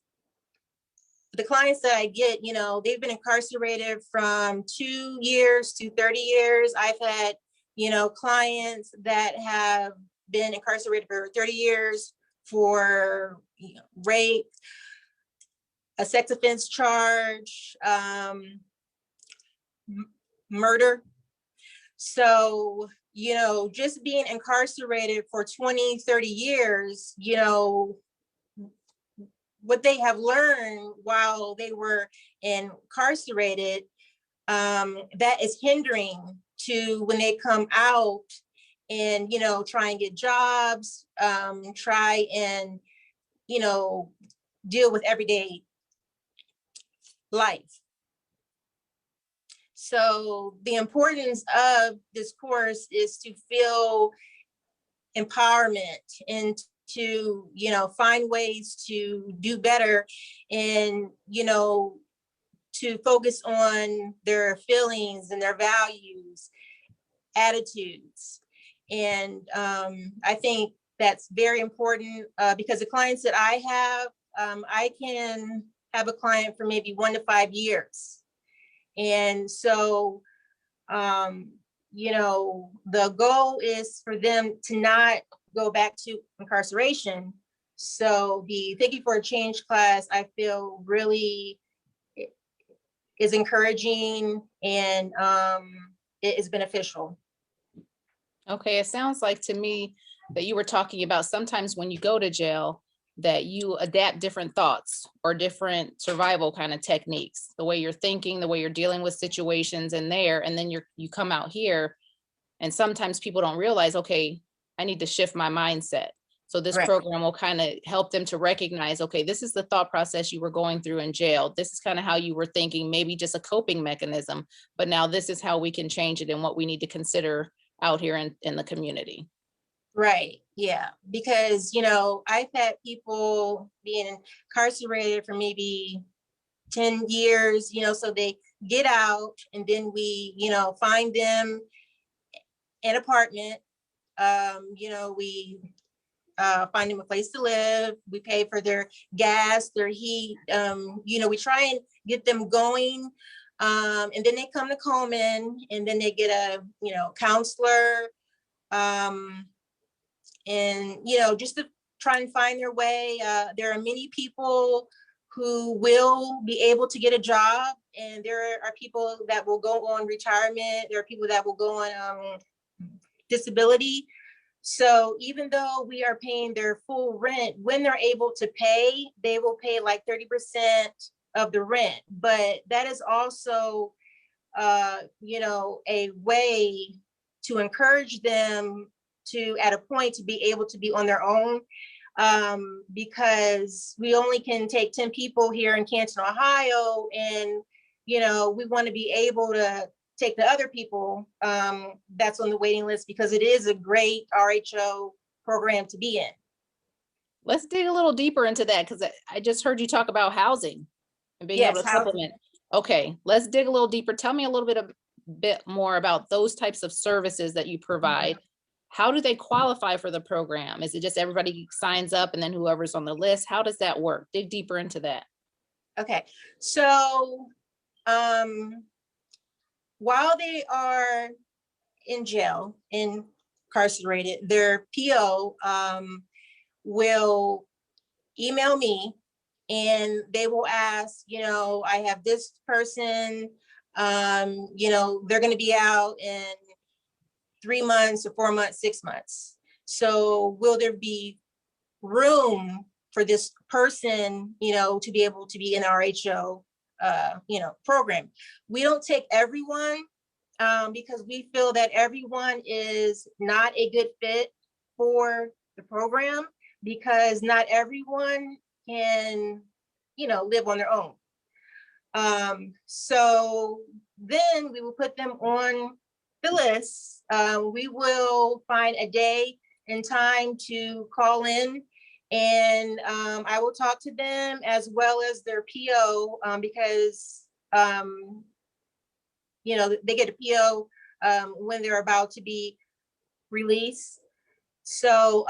the clients that I get, they've been incarcerated from 2 years to 30 years. I've had, clients that have been incarcerated for 30 years for rape, a sex offense charge, murder. So, just being incarcerated for 20, 30 years, what they have learned while they were incarcerated, that is hindering to when they come out and, try and get jobs, try and, deal with everyday life. So the importance of this course is to feel empowerment and to, find ways to do better and, to focus on their feelings and their values, attitudes. And I think that's very important because the clients that I have, I can have a client for maybe 1 to 5 years. And so, the goal is for them to not go back to incarceration. So the Thank You for a Change class, I feel really is encouraging and it is beneficial. Okay, it sounds like to me that you were talking about sometimes when you go to jail, that you adapt different thoughts or different survival kind of techniques, the way you're thinking, the way you're dealing with situations in there, and then you come out here, and sometimes people don't realize, okay, I need to shift my mindset. So this Right. program will kind of help them to recognize, okay, this is the thought process you were going through in jail. This is kind of how you were thinking, maybe just a coping mechanism, but now this is how we can change it and what we need to consider out here in the community. Right, yeah, because, you know, I've had people being incarcerated for maybe 10 years, you know, so they get out and then we, you know, find them an apartment. You know, we find them a place to live. We pay for their gas, their heat. You know, we try and get them going. And then they come to Coleman and then they get a, you know, counselor. And, you know, just to try and find their way. There are many people who will be able to get a job, and there are people that will go on retirement. There are people that will go on disability. So even though we are paying their full rent, when they're able to pay, they will pay like 30% of the rent. But that is also, you know, a way to encourage them to, at a point, to be able to be on their own, because we only can take 10 people here in Canton, Ohio, and, you know, we want to be able to take the other people that's on the waiting list, because it is a great RHO program to be in. Let's dig a little deeper into that, because I just heard you talk about housing and being Yes, able to housing. supplement. Okay, let's dig a little deeper. Tell me a little bit more about those types of services that you provide. How do they qualify for the program? Is it just everybody signs up and then whoever's on the list? How does that work? Dig deeper into that. Okay, so while they are in jail, incarcerated, their PO will email me and they will ask, you know, I have this person, you know, they're going to be out in 3 months or 4 months, 6 months. So will there be room for this person, you know, to be able to be in our RHO, you know, program? We don't take everyone because we feel that everyone is not a good fit for the program, because not everyone can, you know, live on their own. So then we will put them on the list. We will find a day and time to call in, and I will talk to them as well as their PO, because you know, they get a PO when they're about to be released. So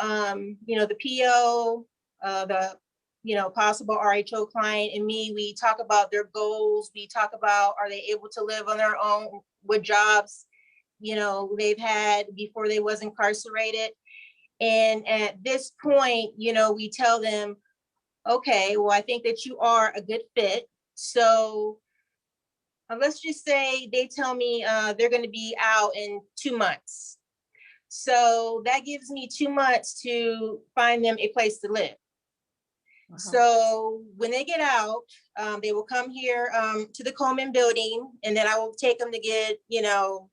you know, the PO, the, you know, possible RHO client and me, we talk about their goals. We talk about, are they able to live on their own, what jobs, you know, they've had before they was incarcerated. And at this point, you know, we tell them, okay, well, I think that you are a good fit. So let's just say they tell me they're going to be out in 2 months. So that gives me 2 months to find them a place to live. So when they get out, they will come here to the Coleman building, and then I will take them to get, you know,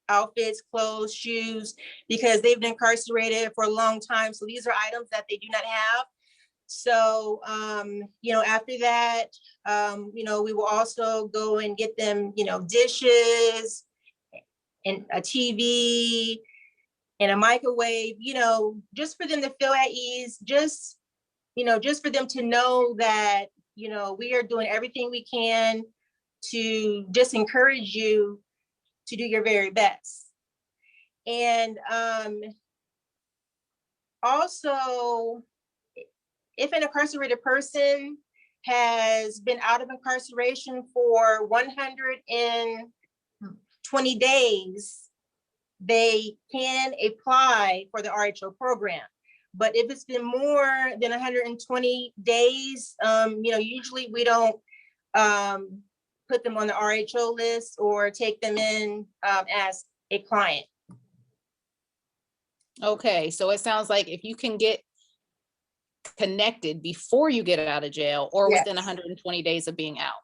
outfits, clothes, shoes, because they've been incarcerated for a long time. So these are items that they do not have. So, you know, after that, you know, we will also go and get them, you know, dishes and a TV and a microwave, you know, just for them to feel at ease, just, you know, just for them to know that, you know, we are doing everything we can to just encourage you to do your very best. And also, if an incarcerated person has been out of incarceration for 120 days, they can apply for the RHO program. But if it's been more than 120 days, you know, usually we don't put them on the RHO list or take them in as a client. Okay, so it sounds like if you can get connected before you get out of jail or within Yes. 120 days of being out.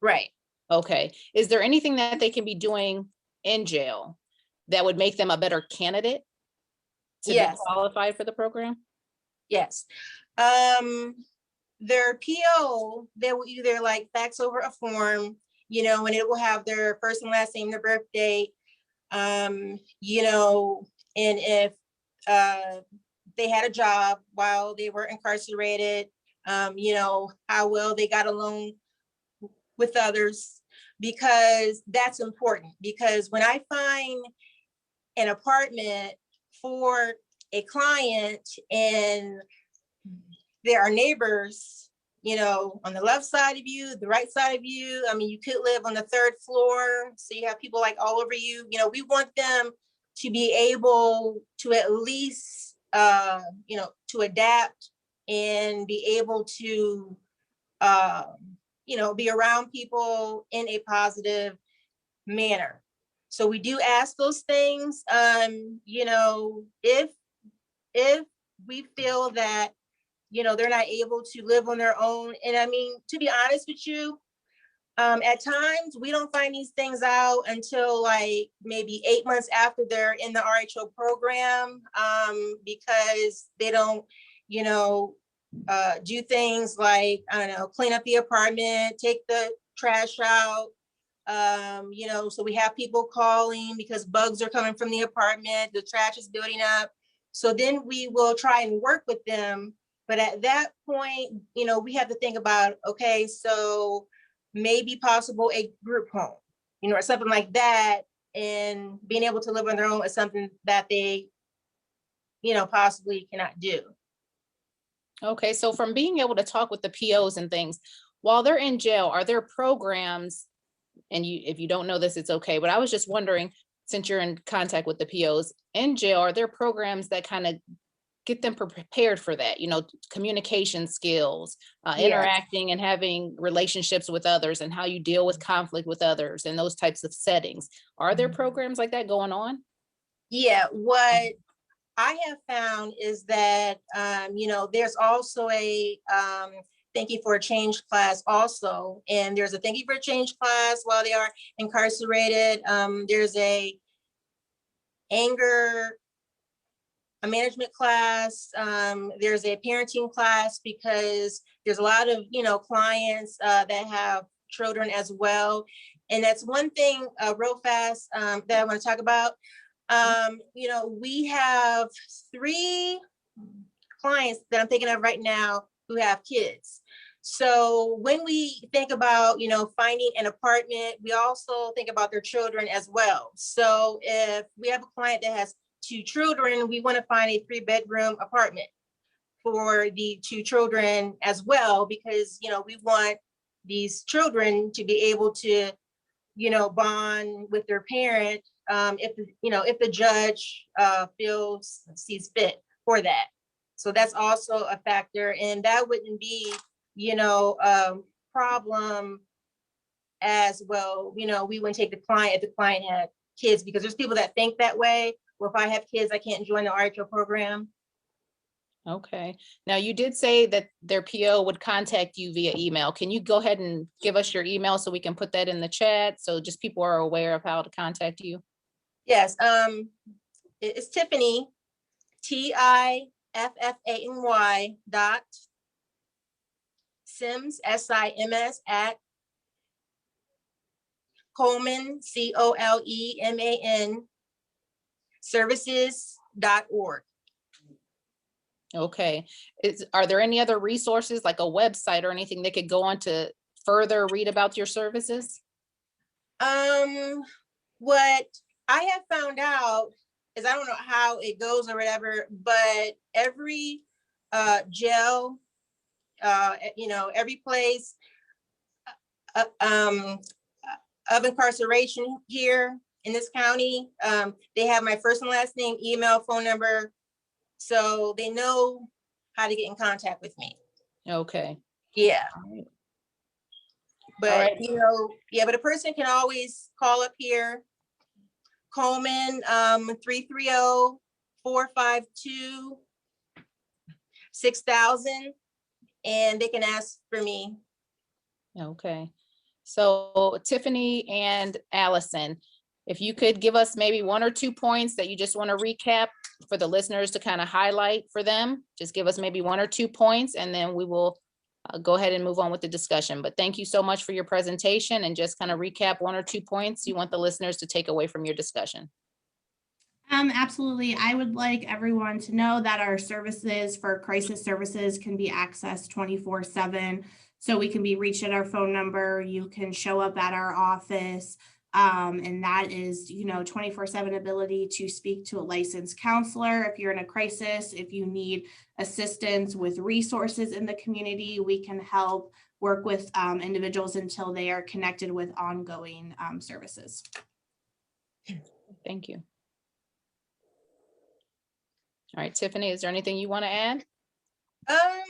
Right. Okay, is there anything that they can be doing in jail that would make them a better candidate to be Yes. qualified for the program? Yes. Their PO, they will either like fax over a form, you know, and it will have their first and last name, their birth date, you know, and if they had a job while they were incarcerated, you know, how well they got along with others, because that's important. Because when I find an apartment for a client and there are neighbors, you know, on the left side of you, the right side of you. I mean, you could live on the third floor, so you have people like all over you. You know, we want them to be able to at least, you know, to adapt and be able to, you know, be around people in a positive manner. So we do ask those things. You know, if we feel that, you know, they're not able to live on their own. And I mean, to be honest with you, at times we don't find these things out until like maybe 8 months after they're in the RHO program, because they don't, you know, do things like, I don't know, clean up the apartment, take the trash out. You know, so we have people calling because bugs are coming from the apartment, the trash is building up. So then we will try and work with them. But at that point, you know, we have to think about, okay, so maybe possible a group home, you know, or something like that. And being able to live on their own is something that they, you know, possibly cannot do. Okay, so from being able to talk with the POs and things, while they're in jail, are there programs, and you, if you don't know this, it's okay, but I was just wondering, since you're in contact with the POs in jail, are there programs that kind of get them prepared for that, you know, communication skills, interacting and having relationships with others, and how you deal with conflict with others and those types of settings? Are there programs like that going on? Yeah, what I have found is that, you know, there's also a Thank You for a Change class also. And there's a Thank You for a Change class while they are incarcerated. There's a management class. There's a parenting class, because there's a lot of, you know, clients that have children as well. And that's one thing real fast that I want to talk about. You know, we have 3 clients that I'm thinking of right now who have kids. So when we think about, you know, finding an apartment, we also think about their children as well. So if we have a client that has 2 children, we want to find a 3-bedroom apartment for the 2 children as well, because, you know, we want these children to be able to, you know, bond with their parent, if, you know, if the judge sees fit for that. So that's also a factor, and that wouldn't be, you know, problem as well. You know, we wouldn't take the client if the client had kids, because there's people that think that way. Well, if I have kids, I can't join the RHO program. Okay, now you did say that their PO would contact you via email. Can you go ahead and give us your email so we can put that in the chat, so just people are aware of how to contact you? Yes, it's Tiffany, TIFFANY Sims, SIMS at Coleman, COLEMAN services.org. Okay, are there any other resources, like a website or anything they could go on to further read about your services? What I have found out is, I don't know how it goes or whatever, but every jail, you know, every place of incarceration here in this county, they have my first and last name, email, phone number, so they know how to get in contact with me. Okay. Yeah. But, right. you know, yeah, but a person can always call up here, Coleman, 452-6000, and they can ask for me. Okay. So Tiffany and Allison, if you could give us maybe 1 or 2 points that you just want to recap for the listeners to kind of highlight for them, just give us maybe 1 or 2 points, and then we will go ahead and move on with the discussion. But thank you so much for your presentation, and just kind of recap 1 or 2 points you want the listeners to take away from your discussion. Absolutely. I would like everyone to know that our services for crisis services can be accessed 24/7. So we can be reached at our phone number. You can show up at our office. And that is, 24/7 ability to speak to a licensed counselor. If you're in a crisis, if you need assistance with resources in the community, we can help work with individuals until they are connected with ongoing services. Thank you. All right, Tiffany, is there anything you want to add? I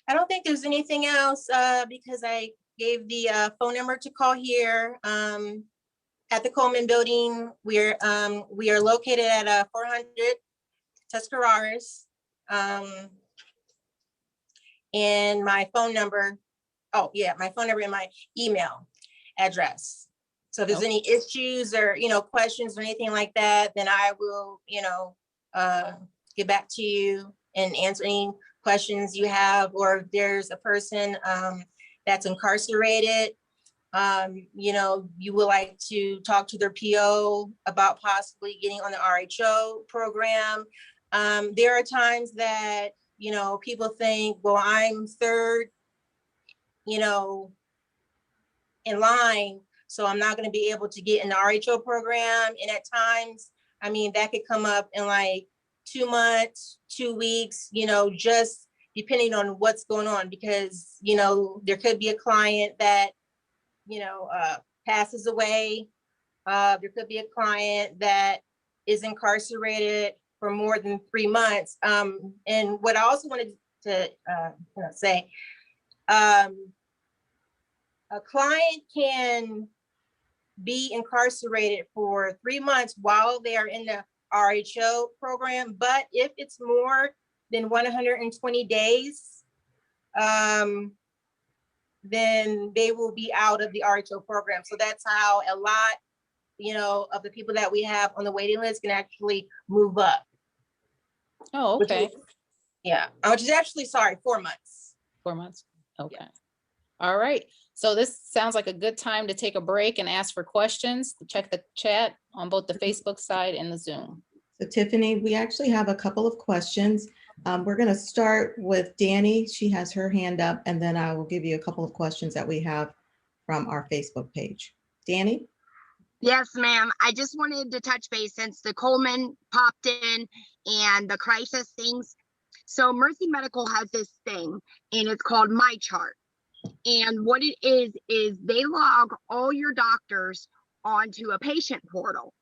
don't think there's anything else because I gave the phone number to call here at the Coleman Building. We are located at 400 Tuscarawas. And my phone number, my phone number and my email address. So if there's any issues or, questions or anything like that, then I will, get back to you and answer any questions you have, or if there's a person that's incarcerated, you would like to talk to their PO about possibly getting on the RHO program. There are times that, people think, well, I'm third, in line, so I'm not going to be able to get in the RHO program. And at times, that could come up in like 2 months, 2 weeks, just depending on what's going on, because, there could be a client that, passes away. There could be a client that is incarcerated for more than 3 months. And what I also wanted to say, a client can be incarcerated for 3 months while they are in the RHO program, but if it's more than 120 days, then they will be out of the RHO program. So that's how a lot, of the people that we have on the waiting list can actually move up. Oh, okay. Which is actually, 4 months. 4 months. Okay. All right. So this sounds like a good time to take a break and ask for questions. Check the chat on both the Facebook side and the Zoom. So Tiffany, we actually have a couple of questions. We're going to start with Danny. She has her hand up, and then I will give you a couple of questions that we have from our Facebook page. Danny? Yes, ma'am. I just wanted to touch base since the Coleman popped in and the crisis things. So Mercy Medical has this thing, and it's called My Chart. And what it is they log all your doctors onto a patient portal,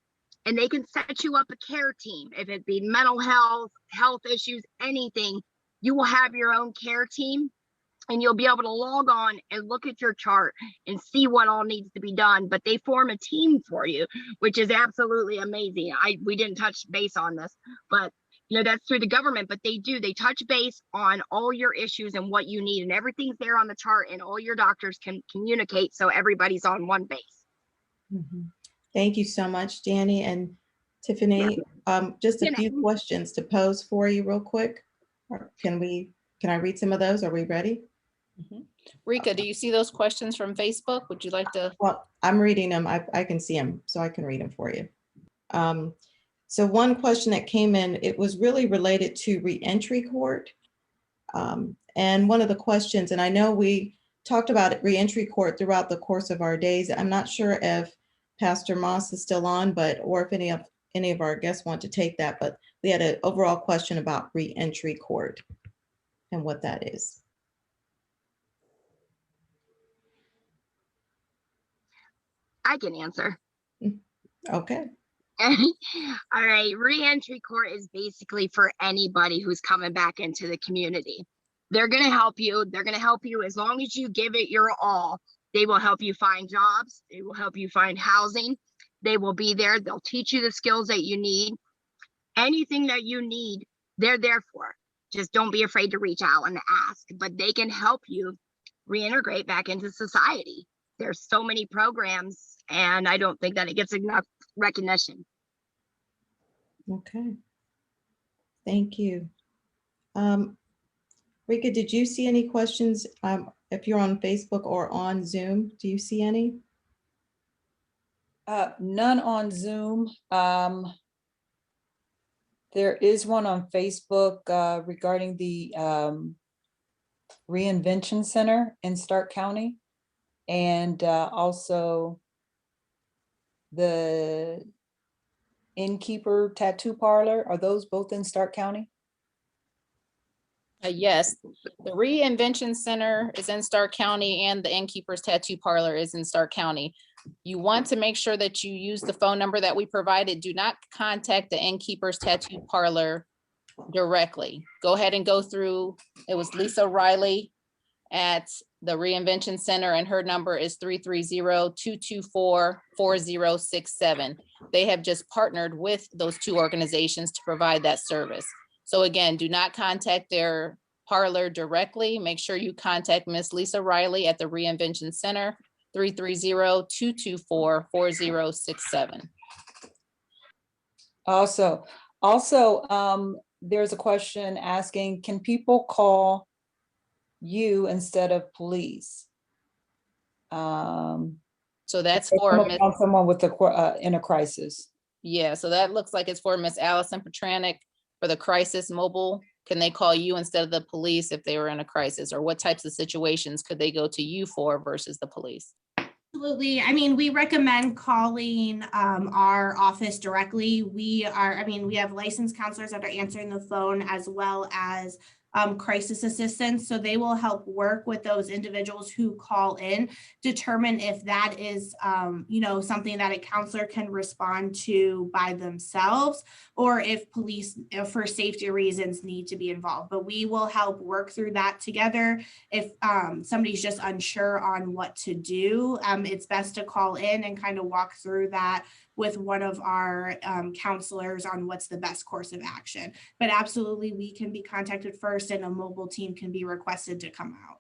and they can set you up a care team. If it be mental health issues, anything, you will have your own care team, and you'll be able to log on and look at your chart and see what all needs to be done. But they form a team for you, which is absolutely amazing. We didn't touch base on this, but that's through the government, but they touch base on all your issues and what you need, and everything's there on the chart, and all your doctors can communicate, so everybody's on one base. Mm-hmm. Thank you so much, Danny. And Tiffany, just a few questions to pose for you real quick. Can I read some of those? Are we ready? Mm-hmm. Rika, do you see those questions from Facebook? Would you like to? Well, I'm reading them. I can see them, so I can read them for you. So one question that came in, it was really related to reentry court. And one of the questions, and I know we talked about reentry court throughout the course of our days. I'm not sure if Pastor Moss is still on, or if any of our guests want to take that, but we had an overall question about reentry court and what that is. I can answer. Okay. All right. Reentry court is basically for anybody who's coming back into the community. They're going to help you. They're going to help you as long as you give it your all. They will help you find jobs. They will help you find housing. They will be there. They'll teach you the skills that you need. anything that you need, they're there for. Just don't be afraid to reach out and ask, but they can help you reintegrate back into society. There's so many programs, and I don't think that it gets enough recognition. Okay. Thank you. Rika, did you see any questions? If you're on Facebook or on Zoom, do you see any? None on Zoom. There is one on Facebook regarding the Reinvention Center in Stark County, and also the Innkeeper Tattoo Parlor. Are those both in Stark County? Yes, the Reinvention Center is in Stark County and the Innkeeper's Tattoo Parlor is in Stark County. You want to make sure that you use the phone number that we provided. Do not contact the Innkeeper's Tattoo Parlor directly. Go ahead and go through. It was Lisa Riley at the Reinvention Center, and her number is 330-224-4067. They have just partnered with those two organizations to provide that service. So again, do not contact their parlor directly. Make sure you contact Miss Lisa Riley at the Reinvention Center, 330-224-4067. Also, there's a question asking, can people call you instead of police? So that's for someone with a in a crisis. Yeah, so that looks like it's for Miss Allison Petranek for the crisis mobile. Can they call you instead of the police if they were in a crisis, or what types of situations could they go to you for versus the police? Absolutely. I mean, we recommend calling our office directly. We have licensed counselors that are answering the phone, as well as crisis assistants. So they will help work with those individuals who call in, determine if that is, something that a counselor can respond to by themselves, or if police, for safety reasons, need to be involved. But we will help work through that together. If somebody's just unsure on what to do, it's best to call in and kind of walk through that with one of our counselors on what's the best course of action. But absolutely, we can be contacted first, and a mobile team can be requested to come out.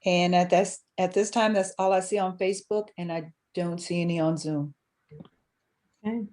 And at this time, that's all I see on Facebook, and I don't see any on Zoom. Okay.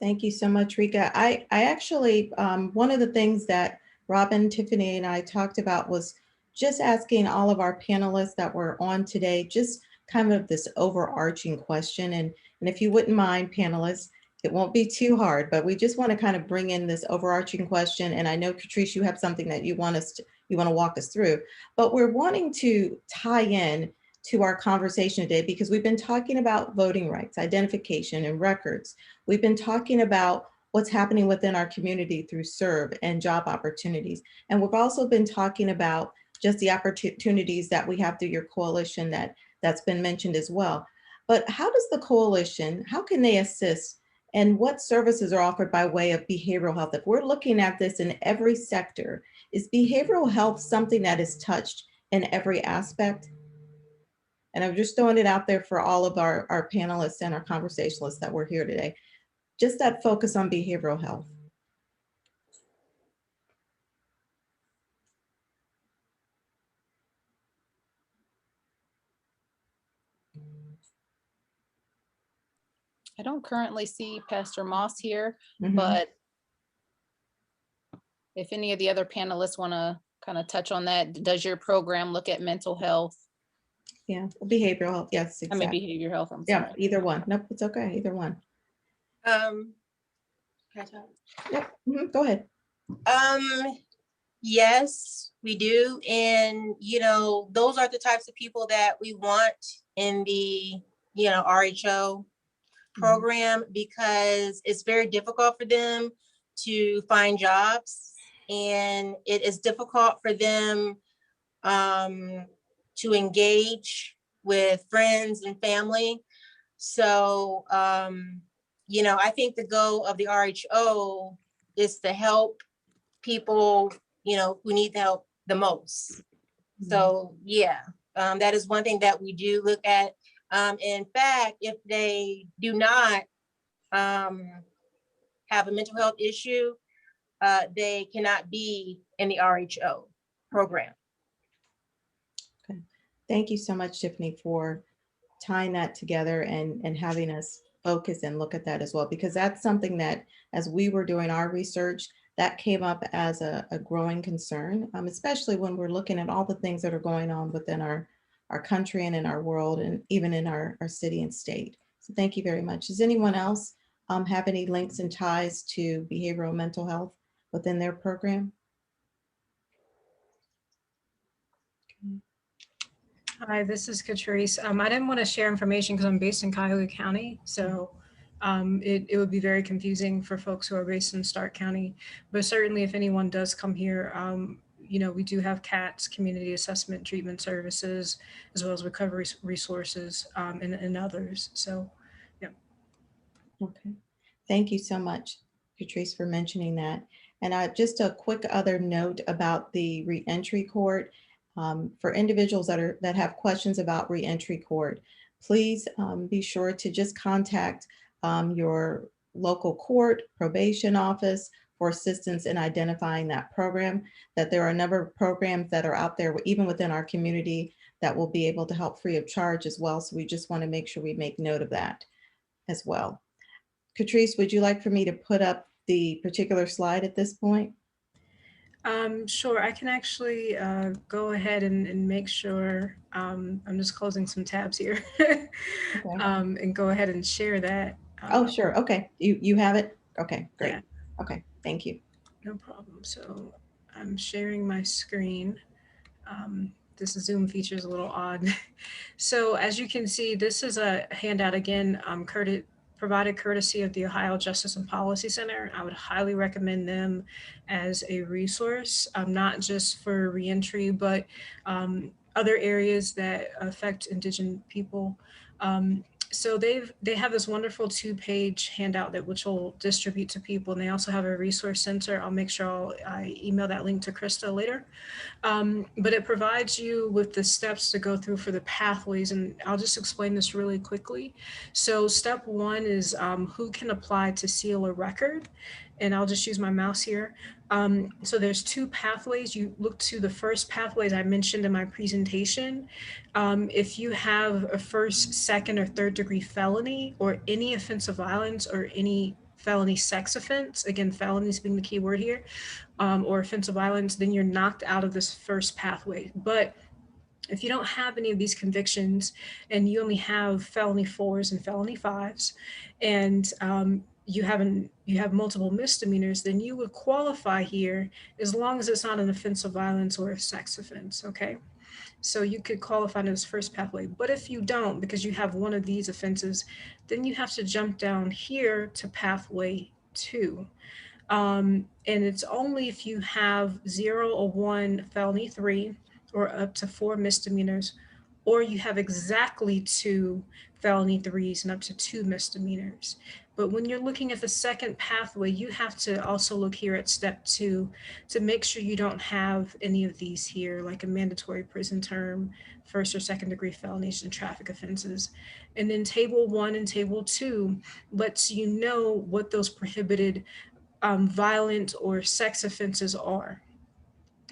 Thank you so much, Rika. I actually, one of the things that Robin, Tiffany, and I talked about was just asking all of our panelists that were on today, just kind of this overarching question. And if you wouldn't mind, panelists, it won't be too hard, but we just want to kind of bring in this overarching question. And I know, Katrice, you have something that you want to walk us through, but we're wanting to tie in to our conversation today, because we've been talking about voting rights, identification, and records. We've been talking about what's happening within our community through SERVE and job opportunities. And we've also been talking about just the opportunities that we have through your coalition that's been mentioned as well. But how does the coalition, how can they assist, and what services are offered by way of behavioral health? If we're looking at this in every sector, is behavioral health something that is touched in every aspect? And I'm just throwing it out there for all of our panelists and our conversationalists that were here today. Just that focus on behavioral health. I don't currently see Pastor Moss here, Mm-hmm. but if any of the other panelists want to kind of touch on that, does your program look at mental health? Yeah, behavioral health. Yes, exactly. I mean, behavior health. I'm yeah, sorry. Either one. Nope, it's okay. Either one. Can I talk? Yep. Go ahead. Yes, we do. And, those are the types of people that we want in the, RHO program, because it's very difficult for them to find jobs, and it is difficult for them to engage with friends and family. So, I think the goal of the RHO is to help people, who need help the most. So, yeah, that is one thing that we do look at In fact, if they do not have a mental health issue, they cannot be in the RHO program. Okay. Thank you so much, Tiffany, for tying that together and having us focus and look at that as well, because that's something that as we were doing our research, that came up as a growing concern, especially when we're looking at all the things that are going on within our country and in our world and even in our city and state. So thank you very much. Does anyone else have any links and ties to behavioral mental health within their program? Hi, this is Katrice. I didn't want to share information because I'm based in Cuyahoga County, so it would be very confusing for folks who are based in Stark County. But certainly, if anyone does come here, you know, we do have CATS, Community Assessment Treatment Services, as well as recovery resources and others. So, yeah. Okay, thank you so much, Katrice, for mentioning that. And just a quick other note about the reentry court. For individuals that have questions about reentry court, please be sure to just contact your local court, probation office for assistance in identifying that program, that there are a number of programs that are out there, even within our community, that will be able to help free of charge as well. So we just want to make sure we make note of that as well. Katrice, would you like for me to put up the particular slide at this point? Sure, I can actually go ahead and make sure, I'm just closing some tabs here, Okay. and go ahead and share that. Oh, sure. Okay. You have it? Okay, great. Yeah. Okay, thank you. No problem. So I'm sharing my screen. This Zoom feature is a little odd. So as you can see, this is a handout again, provided courtesy of the Ohio Justice and Policy Center. I would highly recommend them as a resource, not just for reentry, but other areas that affect Indigenous people. So they have this wonderful 2-page handout which will distribute to people, and they also have a resource center. I'll make sure I email that link to Krista later. But it provides you with the steps to go through for the pathways, and I'll just explain this really quickly. So step 1 is who can apply to seal a record, and I'll just use my mouse here. So there's 2 pathways. You look to the first pathway, as I mentioned in my presentation. If you have a first, second, or third degree felony, or any offense of violence, or any felony sex offense, again, felonies being the key word here, or offensive violence, then you're knocked out of this first pathway. But if you don't have any of these convictions and you only have felony 4s and felony 5s, and you have multiple misdemeanors, then you would qualify here as long as it's not an offense of violence or a sex offense, okay? So you could qualify in this first pathway. But if you don't, because you have one of these offenses, then you have to jump down here to pathway 2. And it's only if you have 0 or 1 felony 3 or up to 4 misdemeanors, or you have exactly 2 felony 3s and up to 2 misdemeanors. But when you're looking at the second pathway, you have to also look here at step 2 to make sure you don't have any of these here, like a mandatory prison term, first or second degree felonies, and traffic offenses. And then table 1 and table 2 lets you know what those prohibited violent or sex offenses are,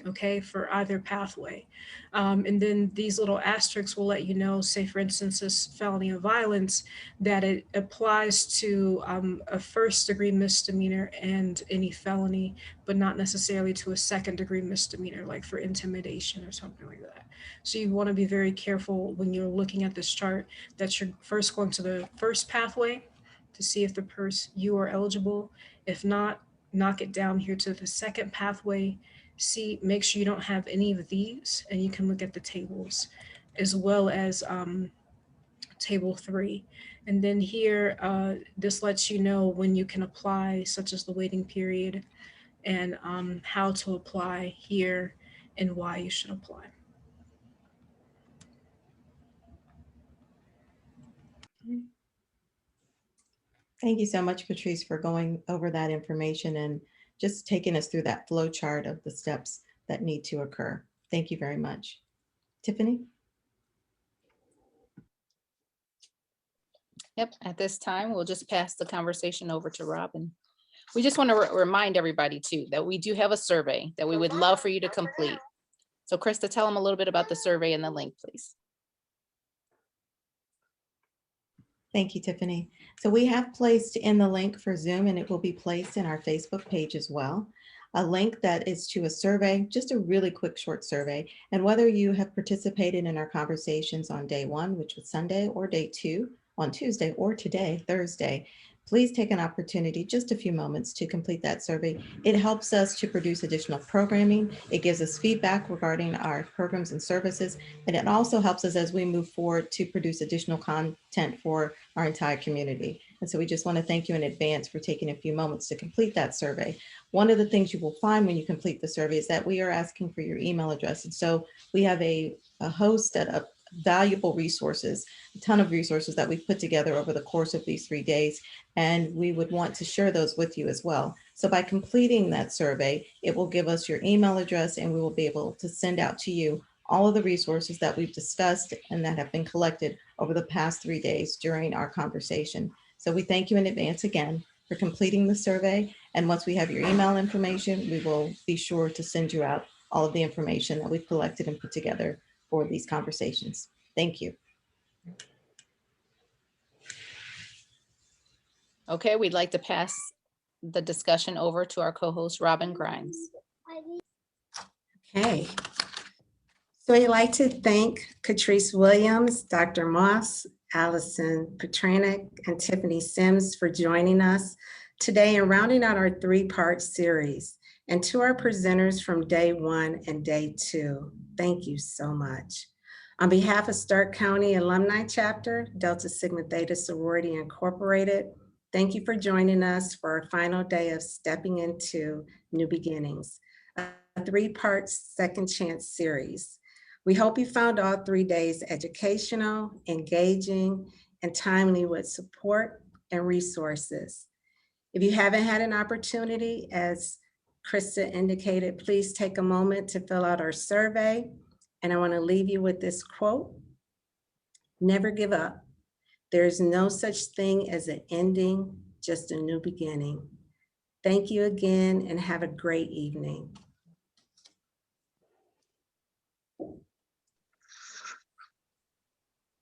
okay, for either pathway. And then these little asterisks will let you know, say for instance, this felony of violence, that it applies to a first degree misdemeanor and any felony, but not necessarily to a second degree misdemeanor, like for intimidation or something like that. So you want to be very careful when you're looking at this chart that you're first going to the first pathway to see if you are eligible. If not, knock it down here to the second pathway. Make sure you don't have any of these, and you can look at the tables as well as table 3. And then here, this lets you know when you can apply, such as the waiting period, and how to apply here and why you should apply. Thank you so much, Katrice, for going over that information and just taking us through that flow chart of the steps that need to occur. Thank you very much. Tiffany? Yep, at this time, we'll just pass the conversation over to Robin. We just want to remind everybody too, that we do have a survey that we would love for you to complete. So Krista, tell them a little bit about the survey and the link, please. Thank you, Tiffany. So we have placed in the link for Zoom, and it will be placed in our Facebook page as well, a link that is to a survey, just a really quick short survey. And whether you have participated in our conversations on day 1, which was Sunday, or day 2 on Tuesday, or today, Thursday, please take an opportunity, just a few moments, to complete that survey. It helps us to produce additional programming. It gives us feedback regarding our programs and services, and it also helps us as we move forward to produce additional content for our entire community. And so we just want to thank you in advance for taking a few moments to complete that survey. One of the things you will find when you complete the survey is that we are asking for your email address. And so we have a host of valuable resources, a ton of resources that we've put together over the course of these 3 days, and we would want to share those with you as well. So by completing that survey, it will give us your email address, and we will be able to send out to you all of the resources that we've discussed and that have been collected over the past 3 days during our conversation. So we thank you in advance again for completing the survey. And once we have your email information, we will be sure to send you out all of the information that we've collected and put together for these conversations. Thank you. Okay, we'd like to pass the discussion over to our co-host, Robin Grimes. Okay. So I'd like to thank Katrice Williams, Dr. Moss, Allison Petranek, and Tiffany Sims for joining us today and rounding out our 3-part series. And to our presenters from day 1 and day 2, thank you so much. On behalf of Stark County Alumni Chapter, Delta Sigma Theta Sorority Incorporated, thank you for joining us for our final day of Stepping Into New Beginnings, a 3-part second chance series. We hope you found all 3 days educational, engaging, and timely with support and resources. If you haven't had an opportunity, as Krista indicated, please take a moment to fill out our survey. And I want to leave you with this quote: never give up. There's no such thing as an ending, just a new beginning. Thank you again and have a great evening.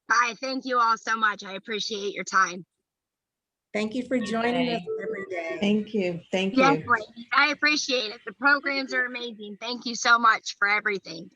Bye. Thank you all so much. I appreciate your time. Thank you for joining us every day. Thank you. Thank Yes, you. ladies, I appreciate it. The programs are amazing. Thank you so much for everything.